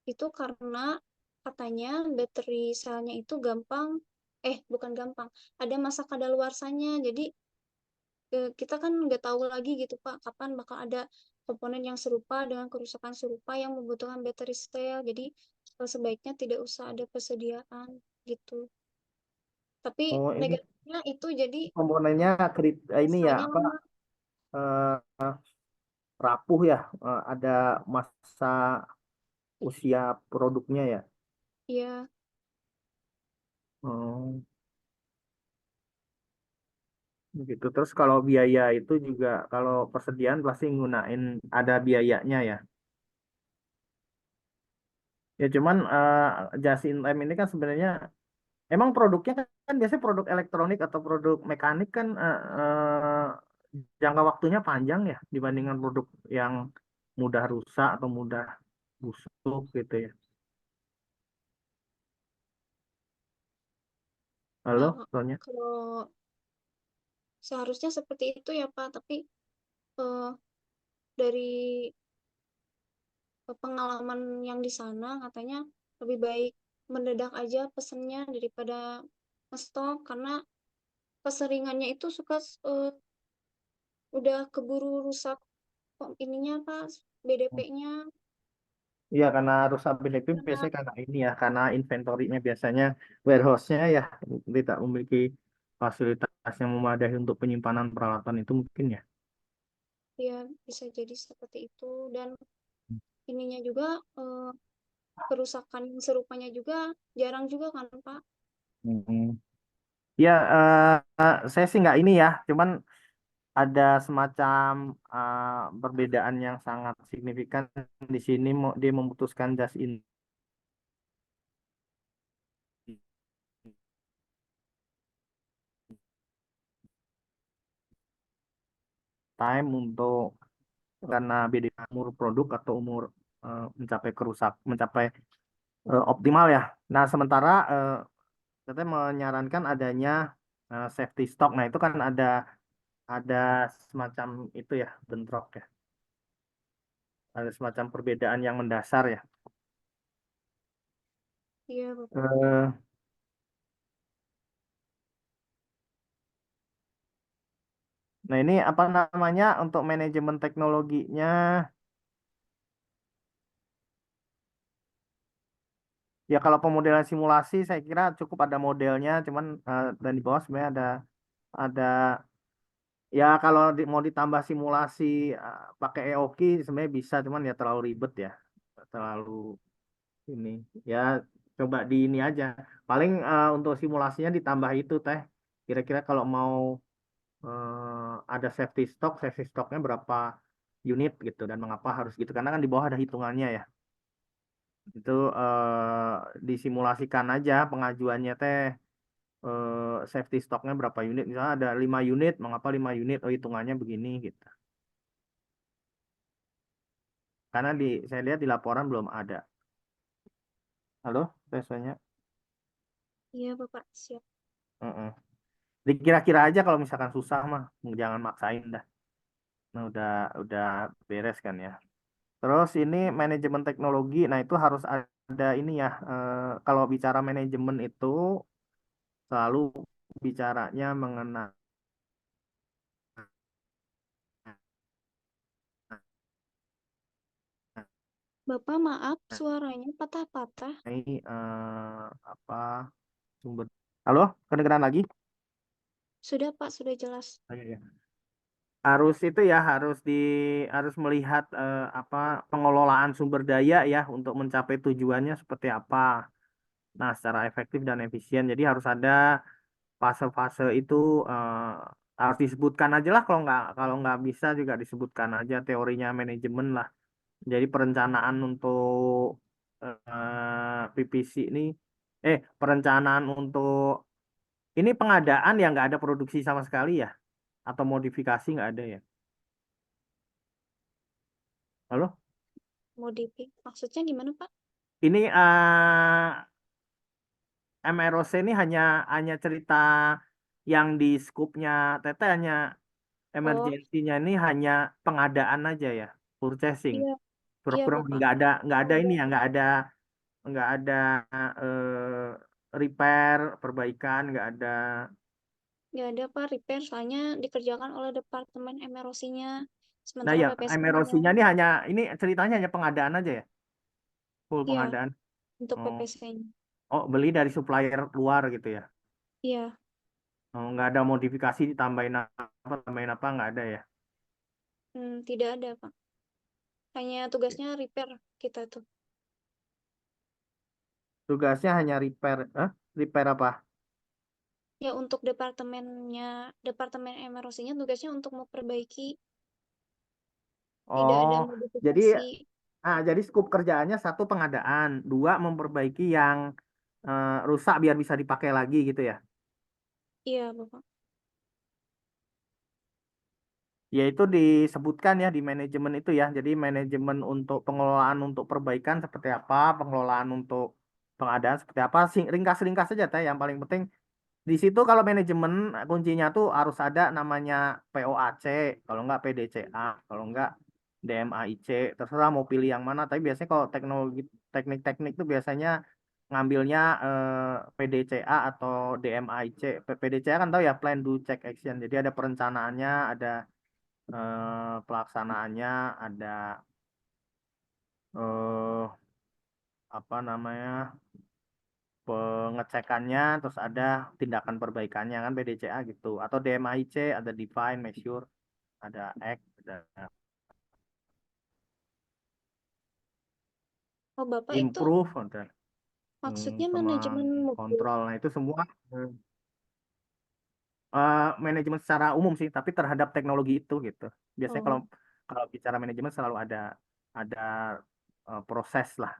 S3: itu karena katanya baterai selnya itu bukan gampang, ada masa kadaluarsanya. Jadi kita kan nggak tahu lagi gitu Pak, kapan bakal ada komponen yang serupa dengan kerusakan serupa yang membutuhkan baterai sel. Jadi sebaiknya tidak usah ada persediaan gitu. Tapi
S5: oh ini
S3: negatifnya itu jadi
S5: komponennya ini ya
S3: selesainya
S5: apa
S3: lama.
S5: eh, rapuh ya. Ada masa usia produknya ya.
S3: Ya,
S5: Oh, begitu. Terus kalau biaya itu juga kalau persediaan pasti nggunain ada biayanya ya. Ya cuman just in time ini kan sebenarnya emang produknya kan biasanya produk elektronik atau produk mekanik kan jangka waktunya panjang ya dibandingkan produk yang mudah rusak atau mudah busuk gitu ya. Halo,
S3: nah,
S5: soalnya.
S3: kalau seharusnya seperti itu ya Pak, tapi eh, dari pengalaman yang di sana katanya lebih baik mendadak aja pesennya daripada ngestok, karena keseringannya itu suka udah keburu rusak kok ininya Pak, BDP-nya.
S5: Iya, karena rusak BDP
S3: Karena
S5: biasanya karena ini ya, karena inventory-nya biasanya warehouse-nya ya tidak memiliki fasilitas yang memadai untuk penyimpanan peralatan itu mungkin ya.
S3: ya bisa jadi seperti itu, dan ininya juga kerusakan yang serupanya juga jarang juga kan Pak.
S5: Hmm. Ya, saya sih nggak ini ya, cuman ada semacam perbedaan yang sangat signifikan di sini. Dia memutuskan just in time untuk karena beda umur produk atau umur mencapai optimal ya. Nah, sementara kita menyarankan adanya safety stock. Nah, itu kan ada semacam itu ya, bentrok ya. Ada semacam perbedaan yang mendasar ya.
S3: Iya Bapak.
S5: Eh, nah, ini apa namanya untuk manajemen teknologinya? Ya, kalau pemodelan simulasi saya kira cukup ada modelnya, cuman dan di bawah sebenarnya ada ya kalau mau ditambah simulasi pakai EOKI sebenarnya bisa, cuman ya terlalu ribet ya, terlalu ini ya coba di ini aja. Paling untuk simulasinya ditambah itu teh. Kira-kira kalau mau ada safety stocknya berapa unit gitu dan mengapa harus gitu? Karena kan di bawah ada hitungannya ya. Itu disimulasikan aja pengajuannya teh safety stocknya berapa unit, misalnya ada 5 unit, mengapa 5 unit, oh hitungannya begini gitu. Karena saya lihat di laporan belum ada. Halo, biasanya.
S3: Iya, Bapak. Siap.
S5: Heeh. Dikira-kira aja kalau misalkan susah mah jangan maksain dah. Nah, udah beres kan ya. Terus ini manajemen teknologi. Nah, itu harus ada ini ya. Kalau bicara manajemen itu selalu bicaranya mengenai
S3: Bapak, maaf, suaranya patah-patah.
S5: apa sumber. Halo, kedengeran lagi?
S3: Sudah, Pak, sudah jelas.
S5: Oh, iya. Harus itu ya, harus melihat apa pengelolaan sumber daya ya untuk mencapai tujuannya seperti apa. Nah, secara efektif dan efisien. Jadi harus ada fase-fase itu, harus disebutkan aja lah, kalau nggak bisa juga disebutkan aja teorinya manajemen lah. Jadi perencanaan untuk PPC ini, perencanaan untuk ini pengadaan yang nggak ada produksi sama sekali ya, atau modifikasi nggak ada ya. Halo,
S3: Modifik. Maksudnya gimana, Pak?
S5: ini MROC ini hanya cerita yang di skupnya Teteh, hanya
S3: Oh,
S5: emergensinya ini hanya pengadaan aja ya, purchasing.
S3: iya, iya,
S5: Procurement
S3: Bapak.
S5: nggak ada ini ya, nggak ada repair, perbaikan, nggak ada.
S3: Nggak ada, Pak, repair, soalnya dikerjakan oleh Departemen MROC-nya.
S5: Nah
S3: Sementara
S5: ya,
S3: PPC-nya,
S5: MROC-nya ini ceritanya hanya pengadaan aja ya, full
S3: iya,
S5: pengadaan.
S3: untuk
S5: Oh,
S3: PPC-nya.
S5: oh, beli dari supplier luar gitu ya.
S3: Iya,
S5: Oh, nggak ada modifikasi tambahin apa nggak ada ya.
S3: tidak ada, Pak. Hanya tugasnya repair kita tuh.
S5: Tugasnya hanya repair, repair apa?
S3: Ya, untuk Departemen MROC-nya tugasnya untuk memperbaiki, tidak ada
S5: Oh, jadi
S3: modifikasi.
S5: jadi skup kerjaannya satu pengadaan, dua memperbaiki yang rusak biar bisa dipakai lagi gitu ya.
S3: Iya, Bapak.
S5: Ya itu disebutkan ya di manajemen itu ya. Jadi manajemen untuk pengelolaan untuk perbaikan seperti apa, pengelolaan untuk pengadaan seperti apa. Ringkas-ringkas saja teh. Yang paling penting di situ kalau manajemen kuncinya tuh harus ada namanya POAC, kalau enggak PDCA, kalau enggak DMAIC. Terserah mau pilih yang mana. Tapi biasanya kalau teknik-teknik tuh biasanya ngambilnya PDCA atau DMAIC. PDCA kan tahu ya, Plan Do Check Action. Jadi ada perencanaannya, ada pelaksanaannya, ada eh apa namanya pengecekannya, terus ada tindakan perbaikannya kan PDCA gitu, atau DMAIC ada define, measure, ada act, ada
S3: Oh, Bapak, itu
S5: improve, ada
S3: maksudnya
S5: sama
S3: manajemen mobil.
S5: kontrol. Nah itu semua manajemen secara umum sih, tapi terhadap teknologi itu gitu. Biasanya kalau
S3: Oh,
S5: kalau bicara manajemen selalu ada proses lah.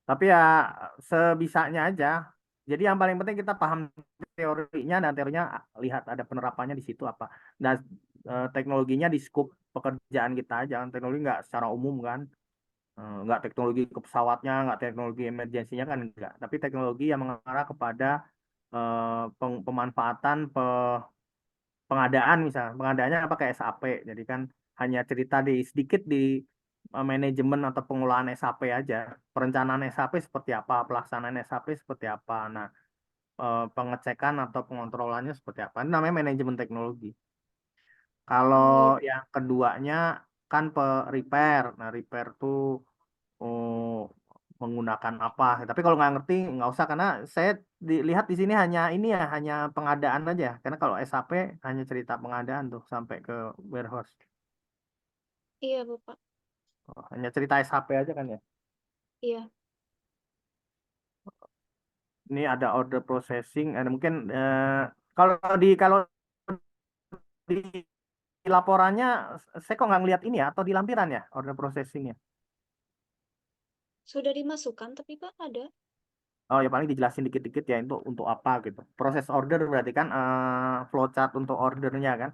S5: Tapi ya sebisanya aja. Jadi yang paling penting kita paham teorinya, dan teorinya lihat ada penerapannya di situ apa. Dan teknologinya di skup pekerjaan kita aja. Teknologi nggak secara umum kan. Nggak teknologi ke pesawatnya, nggak teknologi emergensinya kan enggak. Tapi teknologi yang mengarah kepada pemanfaatan pengadaan, misalnya pengadaannya pakai SAP. Jadi kan hanya cerita sedikit di manajemen atau pengelolaan SAP aja, perencanaan SAP seperti apa, pelaksanaan SAP seperti apa, nah pengecekan atau pengontrolannya seperti apa, ini namanya manajemen teknologi. Kalau
S3: iya.
S5: yang keduanya kan repair. Nah repair tuh oh, menggunakan apa, tapi kalau nggak ngerti nggak usah, karena saya dilihat di sini hanya pengadaan aja, karena kalau SAP hanya cerita pengadaan tuh sampai ke warehouse.
S3: Iya, Bapak.
S5: Hanya cerita SAP aja kan ya.
S3: Iya.
S5: Ini ada order processing, ada mungkin kalau di laporannya saya kok nggak ngeliat ini ya, atau di lampiran ya order processingnya.
S3: Sudah dimasukkan, tapi Pak ada.
S5: Oh ya paling dijelasin dikit-dikit ya itu untuk apa gitu. Proses order berarti kan flowchart untuk ordernya kan.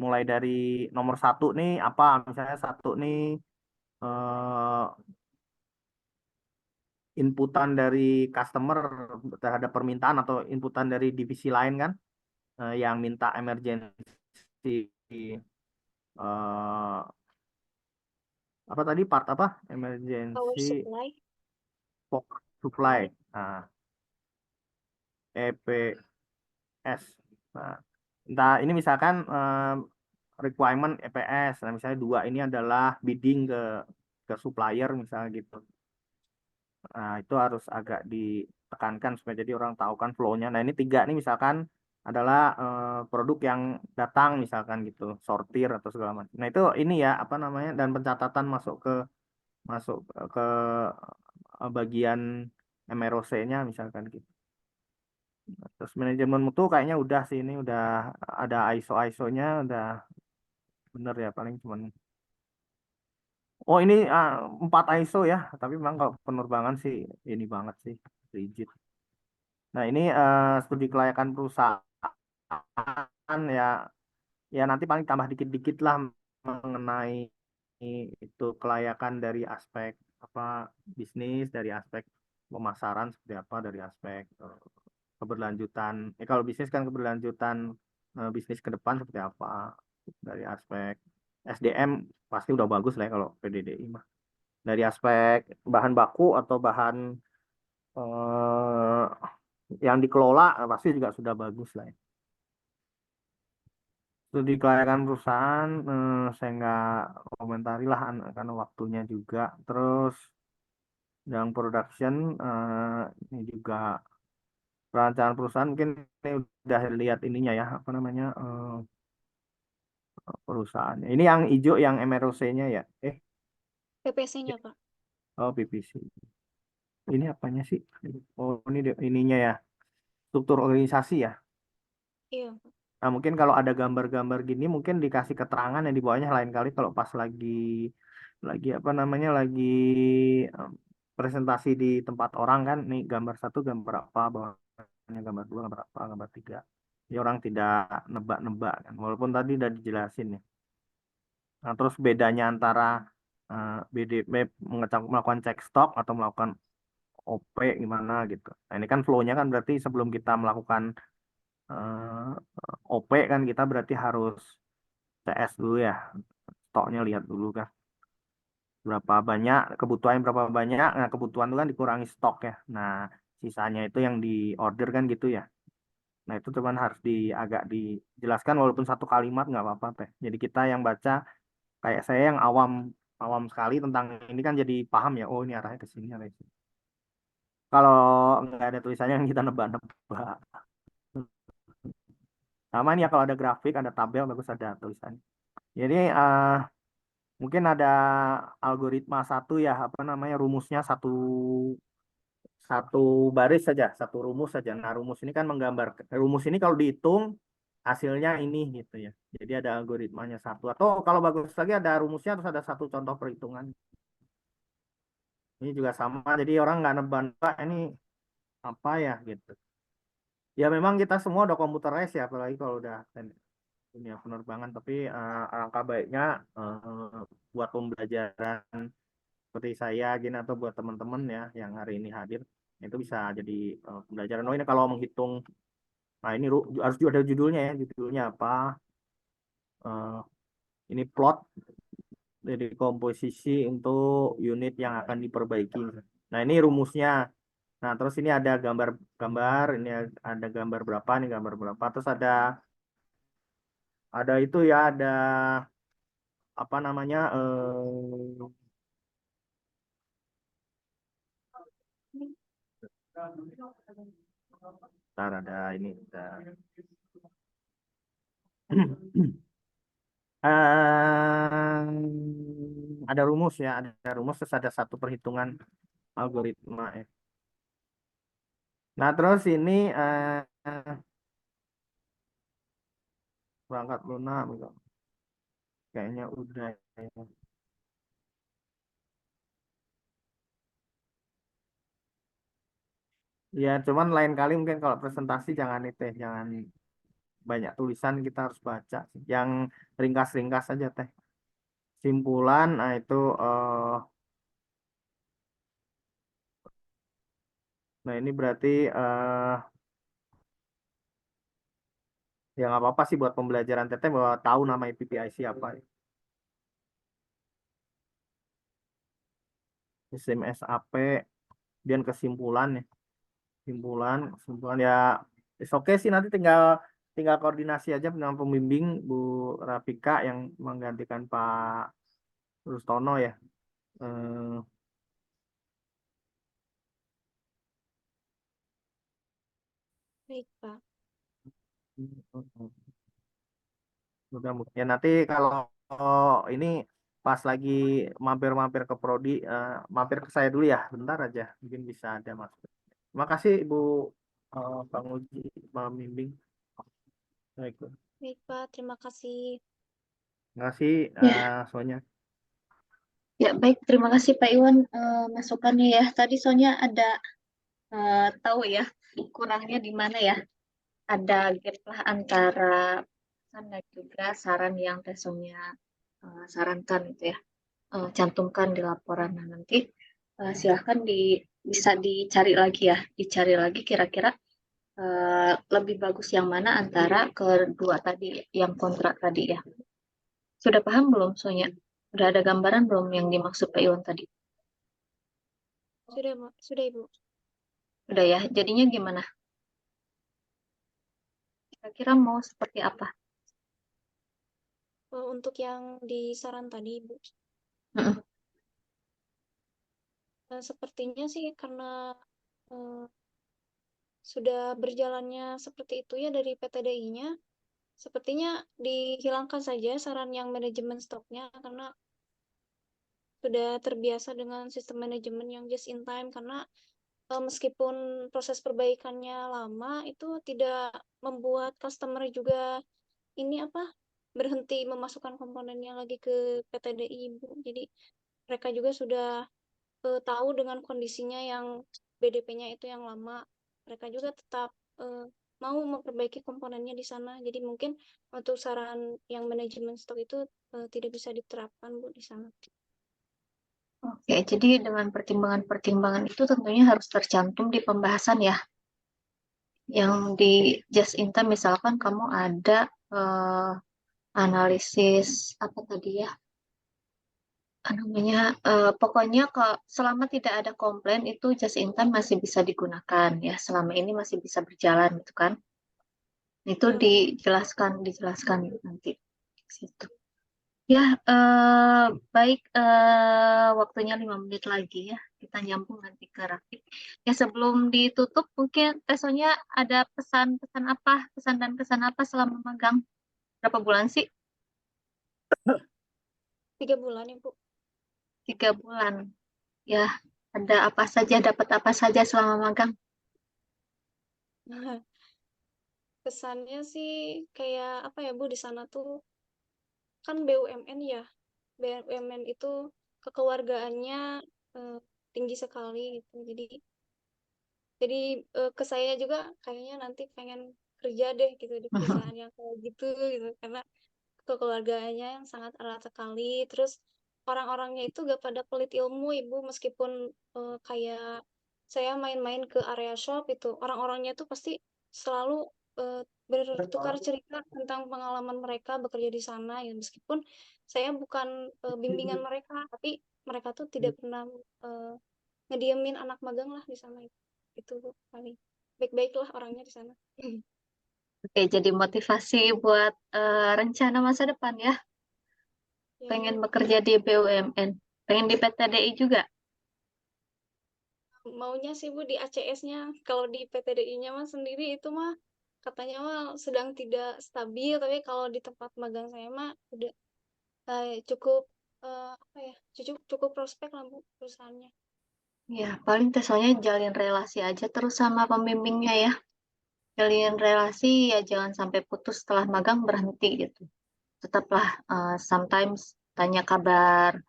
S5: Mulai dari nomor satu nih apa misalnya satu nih eh, inputan dari customer terhadap permintaan atau inputan dari divisi lain kan yang minta emergency eh, apa tadi part apa
S3: Power
S5: emergency
S3: supply.
S5: power supply nah, EPS. Nah, entah ini misalkan requirement EPS. Nah, misalnya dua ini adalah bidding ke supplier misalnya gitu. Nah, itu harus agak ditekankan supaya jadi orang tahu kan flow-nya. Nah, ini tiga ini misalkan adalah produk yang datang misalkan gitu, sortir atau segala macam. Nah, itu ini ya apa namanya dan pencatatan masuk ke bagian MROC-nya misalkan gitu. Terus manajemen mutu kayaknya udah sih ini udah ada ISO-nya udah bener ya paling cuman oh ini 4 ISO ya tapi memang kalau penerbangan sih ini banget sih rigid. Nah ini studi kelayakan perusahaan ya ya nanti paling tambah dikit-dikit lah mengenai itu kelayakan dari aspek apa bisnis dari aspek pemasaran seperti apa dari aspek keberlanjutan kalau bisnis kan keberlanjutan bisnis ke depan seperti apa dari aspek SDM pasti udah bagus lah ya kalau PDDI mah dari aspek bahan baku atau bahan eh, yang dikelola pasti juga sudah bagus lah ya. Studi kelayakan perusahaan saya nggak komentari lah karena waktunya juga terus yang production ini juga perancangan perusahaan mungkin ini udah lihat ininya ya apa namanya perusahaannya. Ini yang hijau yang MROC-nya ya.
S3: PPC-nya, Pak.
S5: Oh PPC. Ini apanya sih? Oh ini ininya ya. Struktur organisasi ya.
S3: Iya, Pak.
S5: Nah mungkin kalau ada gambar-gambar gini mungkin dikasih keterangan yang di bawahnya lain kali kalau pas lagi apa namanya lagi em, presentasi di tempat orang kan nih gambar satu gambar apa bawahnya gambar dua gambar apa gambar tiga. Jadi orang tidak nebak-nebak kan. Walaupun tadi udah dijelasin ya. Nah, terus bedanya antara BDB melakukan cek stok atau melakukan OP gimana gitu. Nah, ini kan flow-nya kan berarti sebelum kita melakukan OP kan kita berarti harus CS dulu ya. Stoknya lihat dulu kan. Berapa banyak, kebutuhan berapa banyak. Nah, kebutuhan itu kan dikurangi stok ya. Nah, sisanya itu yang di order kan gitu ya. Nah, itu cuman harus agak dijelaskan walaupun satu kalimat nggak apa-apa teh. Jadi kita yang baca kayak saya yang awam awam sekali tentang ini kan jadi paham ya oh ini arahnya ke sini arahnya ke sini. Kalau nggak ada tulisannya yang kita nebak-nebak sama ini ya kalau ada grafik ada tabel bagus ada tulisannya jadi mungkin ada algoritma satu ya apa namanya rumusnya satu satu baris saja satu rumus saja nah rumus ini kan menggambar rumus ini kalau dihitung hasilnya ini gitu ya jadi ada algoritmanya satu atau kalau bagus lagi ada rumusnya terus ada satu contoh perhitungan. Ini juga sama, jadi orang nggak nebak ini apa ya gitu. Ya memang kita semua udah computerized ya, apalagi kalau udah dunia penerbangan. Tapi alangkah baiknya buat pembelajaran seperti saya gini atau buat teman-teman ya yang hari ini hadir, itu bisa jadi pembelajaran. Oh ini kalau menghitung, nah ini harus juga ada judulnya ya, judulnya apa? Ini plot dari komposisi untuk unit yang akan diperbaiki. Nah ini rumusnya. Nah, terus ini ada gambar-gambar, ini ada gambar berapa, nih gambar berapa. Terus ada itu ya, ada apa namanya? Ntar ada ini, ada rumus ya, ada rumus terus ada satu perhitungan algoritma ya. Nah, terus ini berangkat lunak, kayaknya udah. Ya. Ya, cuman lain kali mungkin kalau presentasi jangan itu ya, jangan banyak tulisan, kita harus baca sih. Yang ringkas-ringkas aja teh. Simpulan, nah itu nah ini berarti ya nggak apa-apa sih buat pembelajaran teteh bahwa tahu nama PPIC apa. SMSAP, dan kesimpulan ya. Kesimpulan ya, oke sih, nanti tinggal tinggal koordinasi aja dengan pembimbing Bu Rafika yang menggantikan Pak Rustono ya. Eh,
S3: Baik, Pak.
S5: mudah-mudahan ya nanti kalau ini pas lagi mampir-mampir ke Prodi, mampir ke saya dulu ya, bentar aja, mungkin bisa ada mas. Terima kasih Ibu Bang Uji, Bang Bimbing. Baik, Bu.
S3: Baik, Pak. Terima kasih.
S5: Terima kasih
S1: Ya,
S5: Sonya.
S1: ya baik. Terima kasih Pak Iwan masukannya ya. Tadi soalnya ada tahu ya kurangnya di mana ya. Ada gap lah antara pesan dan juga saran yang Teh Sonia sarankan gitu ya. Cantumkan di laporan. Nah, nanti silahkan bisa dicari lagi ya. Dicari lagi kira-kira lebih bagus yang mana antara kedua tadi, yang kontrak tadi ya. Sudah paham belum Sonia? Sudah ada gambaran belum yang dimaksud Pak Iwan tadi?
S3: Sudah, Pak. Sudah, Ibu.
S1: Udah ya, jadinya gimana? Kira-kira mau seperti apa?
S3: Untuk yang di saran tadi, Ibu.
S1: Mm-mm.
S3: Sepertinya sih karena eh, sudah berjalannya seperti itu ya dari PTDI-nya, sepertinya dihilangkan saja saran yang manajemen stoknya karena sudah terbiasa dengan sistem manajemen yang just in time, karena meskipun proses perbaikannya lama, itu tidak membuat customer juga ini apa berhenti memasukkan komponennya lagi ke PTDI, Ibu. Jadi mereka juga sudah tahu dengan kondisinya yang BDP-nya itu yang lama, mereka juga tetap eh, mau memperbaiki komponennya di sana. Jadi mungkin untuk saran yang manajemen stok itu tidak bisa diterapkan, Bu, di sana.
S1: Oke, jadi dengan pertimbangan-pertimbangan itu tentunya harus tercantum di pembahasan ya. Yang di just in time misalkan kamu ada analisis apa tadi ya? Namanya pokoknya selama tidak ada komplain itu just in time masih bisa digunakan ya. Selama ini masih bisa berjalan gitu kan. Itu
S3: Ya, Bu.
S1: dijelaskan nanti di situ. Ya, baik, waktunya 5 menit lagi ya. Kita nyambung nanti ke Rafiq. Ya, sebelum ditutup, mungkin Tesonya ada pesan-pesan apa, pesan dan kesan apa selama magang? Berapa bulan sih?
S3: 3 bulan, Ibu.
S1: 3 bulan. Ya, ada apa saja, dapat apa saja selama magang?
S3: Kesannya sih kayak apa ya, Bu, di sana tuh kan BUMN ya. BUMN itu kekeluargaannya eh, tinggi sekali gitu. Jadi ke saya juga kayaknya nanti pengen kerja deh gitu di perusahaan yang kayak gitu gitu, karena kekeluargaannya yang sangat erat sekali. Terus orang-orangnya itu gak pada pelit ilmu, Ibu, meskipun kayak saya main-main ke area shop itu, orang-orangnya tuh pasti selalu bertukar cerita tentang pengalaman mereka bekerja di sana ya, meskipun saya bukan bimbingan mereka, tapi mereka tuh tidak pernah eh, ngediemin anak magang lah di sana. Itu Bu, paling baik-baik lah orangnya di sana.
S1: Oke, jadi motivasi buat rencana masa depan ya.
S3: Ya,
S1: Pengen
S3: Bu.
S1: bekerja di BUMN. Pengen di PTDI juga.
S3: Maunya sih Bu di ACS-nya. Kalau di PTDI-nya mah sendiri itu mah katanya mah sedang tidak stabil, tapi kalau di tempat magang saya mah udah cukup apa ya, cukup prospek lah Bu perusahaannya.
S1: Ya, paling Tesonya jalin relasi aja terus sama pembimbingnya ya. Jalin relasi ya jangan sampai putus setelah magang berhenti gitu. Tetaplah sometimes tanya kabar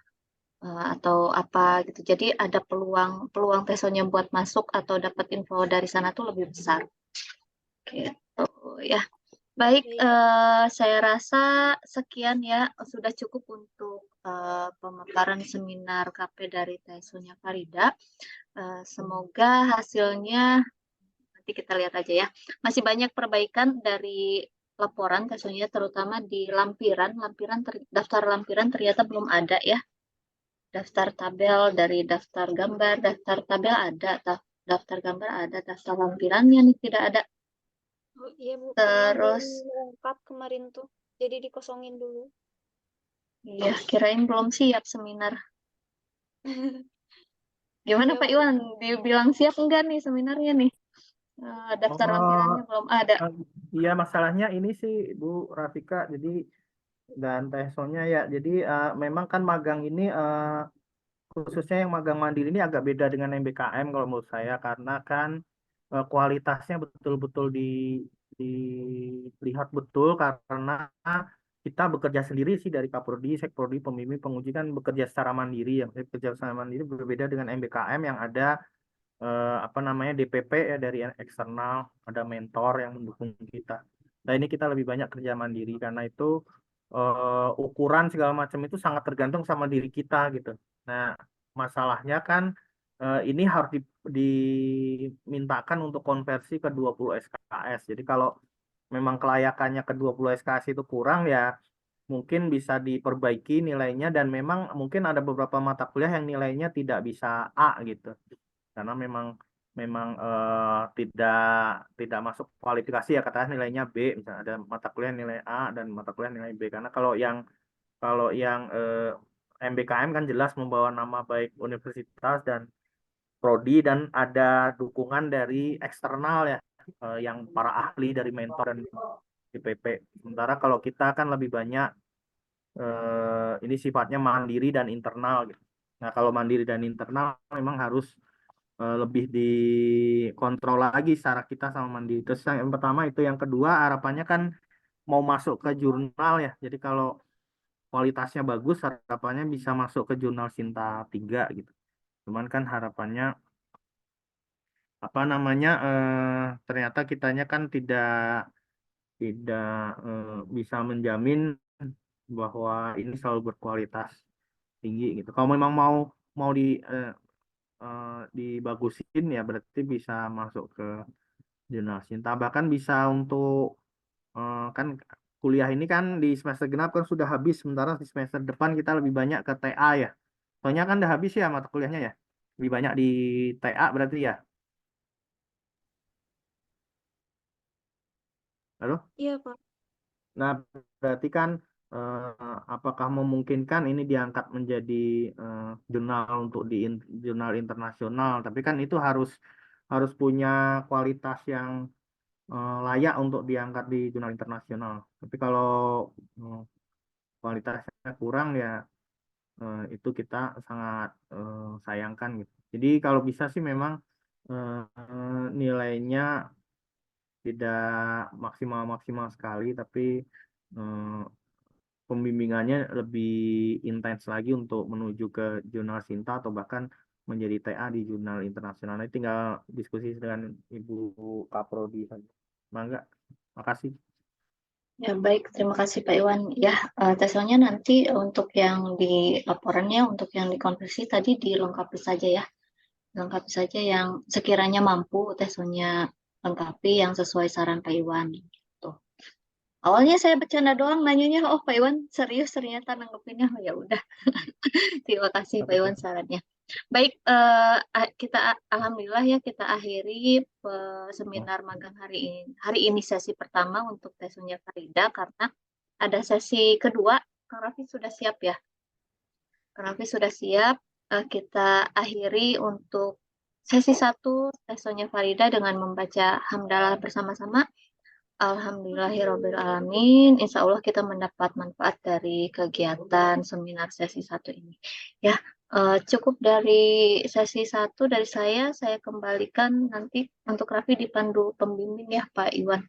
S1: atau apa gitu. Jadi ada peluang Tesonya buat masuk atau dapat info dari sana tuh lebih besar. Gitu ya. Baik, saya rasa sekian ya, sudah cukup untuk pemaparan seminar KP dari Tesonya Farida. Semoga hasilnya nanti kita lihat aja ya. Masih banyak perbaikan dari laporan Tesonya, terutama di lampiran. Daftar lampiran ternyata belum ada ya. Daftar tabel dari daftar gambar, daftar tabel ada, daftar gambar ada, daftar lampirannya nih tidak ada.
S3: Oh iya Bu, karena belum
S1: Terus
S3: lengkap kemarin tuh, jadi dikosongin dulu.
S1: iya, kirain belum siap seminar. Gimana
S3: Iya
S1: Pak
S3: Bu.
S1: Iwan? Dibilang siap enggak nih seminarnya nih? Daftar
S5: Oh,
S1: lampirannya belum ada.
S5: iya masalahnya ini sih Bu Rafika, jadi dan Tesonya ya, jadi memang kan magang ini khususnya yang magang mandiri ini agak beda dengan MBKM kalau menurut saya, karena kan kualitasnya betul-betul dilihat betul, karena kita bekerja sendiri sih dari Kaprodi, Sekprodi, pembimbing, penguji kan bekerja secara mandiri ya. Bekerja secara mandiri berbeda dengan MBKM yang ada apa namanya DPP ya, dari eksternal, ada mentor yang mendukung kita. Nah ini kita lebih banyak kerja mandiri, karena itu ukuran segala macam itu sangat tergantung sama diri kita gitu. Nah masalahnya kan ini harus dimintakan untuk konversi ke 20 SKS. Jadi kalau memang kelayakannya ke 20 SKS itu kurang ya mungkin bisa diperbaiki nilainya, dan memang mungkin ada beberapa mata kuliah yang nilainya tidak bisa A gitu, karena memang memang tidak masuk kualifikasi ya, katakan nilainya B, misalnya ada mata kuliah nilai A dan mata kuliah nilai B. Karena kalau yang MBKM kan jelas membawa nama baik universitas dan prodi, dan ada dukungan dari eksternal ya, yang para ahli dari mentor dan DPP. Sementara kalau kita kan lebih banyak ini sifatnya mandiri dan internal gitu. Nah kalau mandiri dan internal memang harus lebih dikontrol lagi secara kita sama mandiri. Terus yang pertama itu, yang kedua harapannya kan mau masuk ke jurnal ya. Jadi kalau kualitasnya bagus harapannya bisa masuk ke jurnal Sinta 3 gitu. Cuman kan harapannya apa namanya ternyata kitanya kan tidak tidak bisa menjamin bahwa ini selalu berkualitas tinggi gitu. Kalau memang mau mau dibagusin ya berarti bisa masuk ke jurnal Sinta. Bahkan bisa untuk kan kuliah ini kan di semester genap kan sudah habis, sementara di semester depan kita lebih banyak ke TA ya. Soalnya kan udah habis ya mata kuliahnya ya. Lebih banyak di TA berarti ya. Halo?
S3: Iya Pak.
S5: Nah, berarti kan apakah memungkinkan ini diangkat menjadi jurnal untuk di jurnal internasional? Tapi kan itu harus harus punya kualitas yang layak untuk diangkat di jurnal internasional. Tapi kalau eh, kualitasnya kurang ya itu kita sangat sayangkan gitu. Jadi kalau bisa sih memang nilainya tidak maksimal sekali, tapi eh, pembimbingannya lebih intens lagi untuk menuju ke jurnal Sinta atau bahkan menjadi TA di jurnal internasional. Nanti tinggal diskusi dengan Ibu Kaprodi saja. Mangga, makasih.
S1: Ya baik, terima kasih Pak Iwan. Ya, Tesonya nanti untuk yang di laporannya, untuk yang dikonversi tadi dilengkapi saja ya. Lengkapi saja yang sekiranya mampu Tesonya lengkapi yang sesuai saran Pak Iwan. Gitu. Awalnya saya bercanda doang nanyanya, oh Pak Iwan serius ternyata nanggepinnya. Oh, ya udah. Terima kasih Pak Iwan sarannya. Baik, kita alhamdulillah ya kita akhiri seminar magang hari ini. Hari ini sesi pertama untuk Tesonya Farida, karena ada sesi kedua. Kang Raffi sudah siap ya? Kang Raffi sudah siap. Kita akhiri untuk sesi 1 Tesonya Farida dengan membaca hamdalah bersama-sama. Alhamdulillahirrabbilalamin. Insya Allah kita mendapat manfaat dari kegiatan seminar sesi 1 ini. Ya, cukup dari sesi 1 dari saya kembalikan nanti untuk Raffi dipandu pembimbing ya Pak Iwan.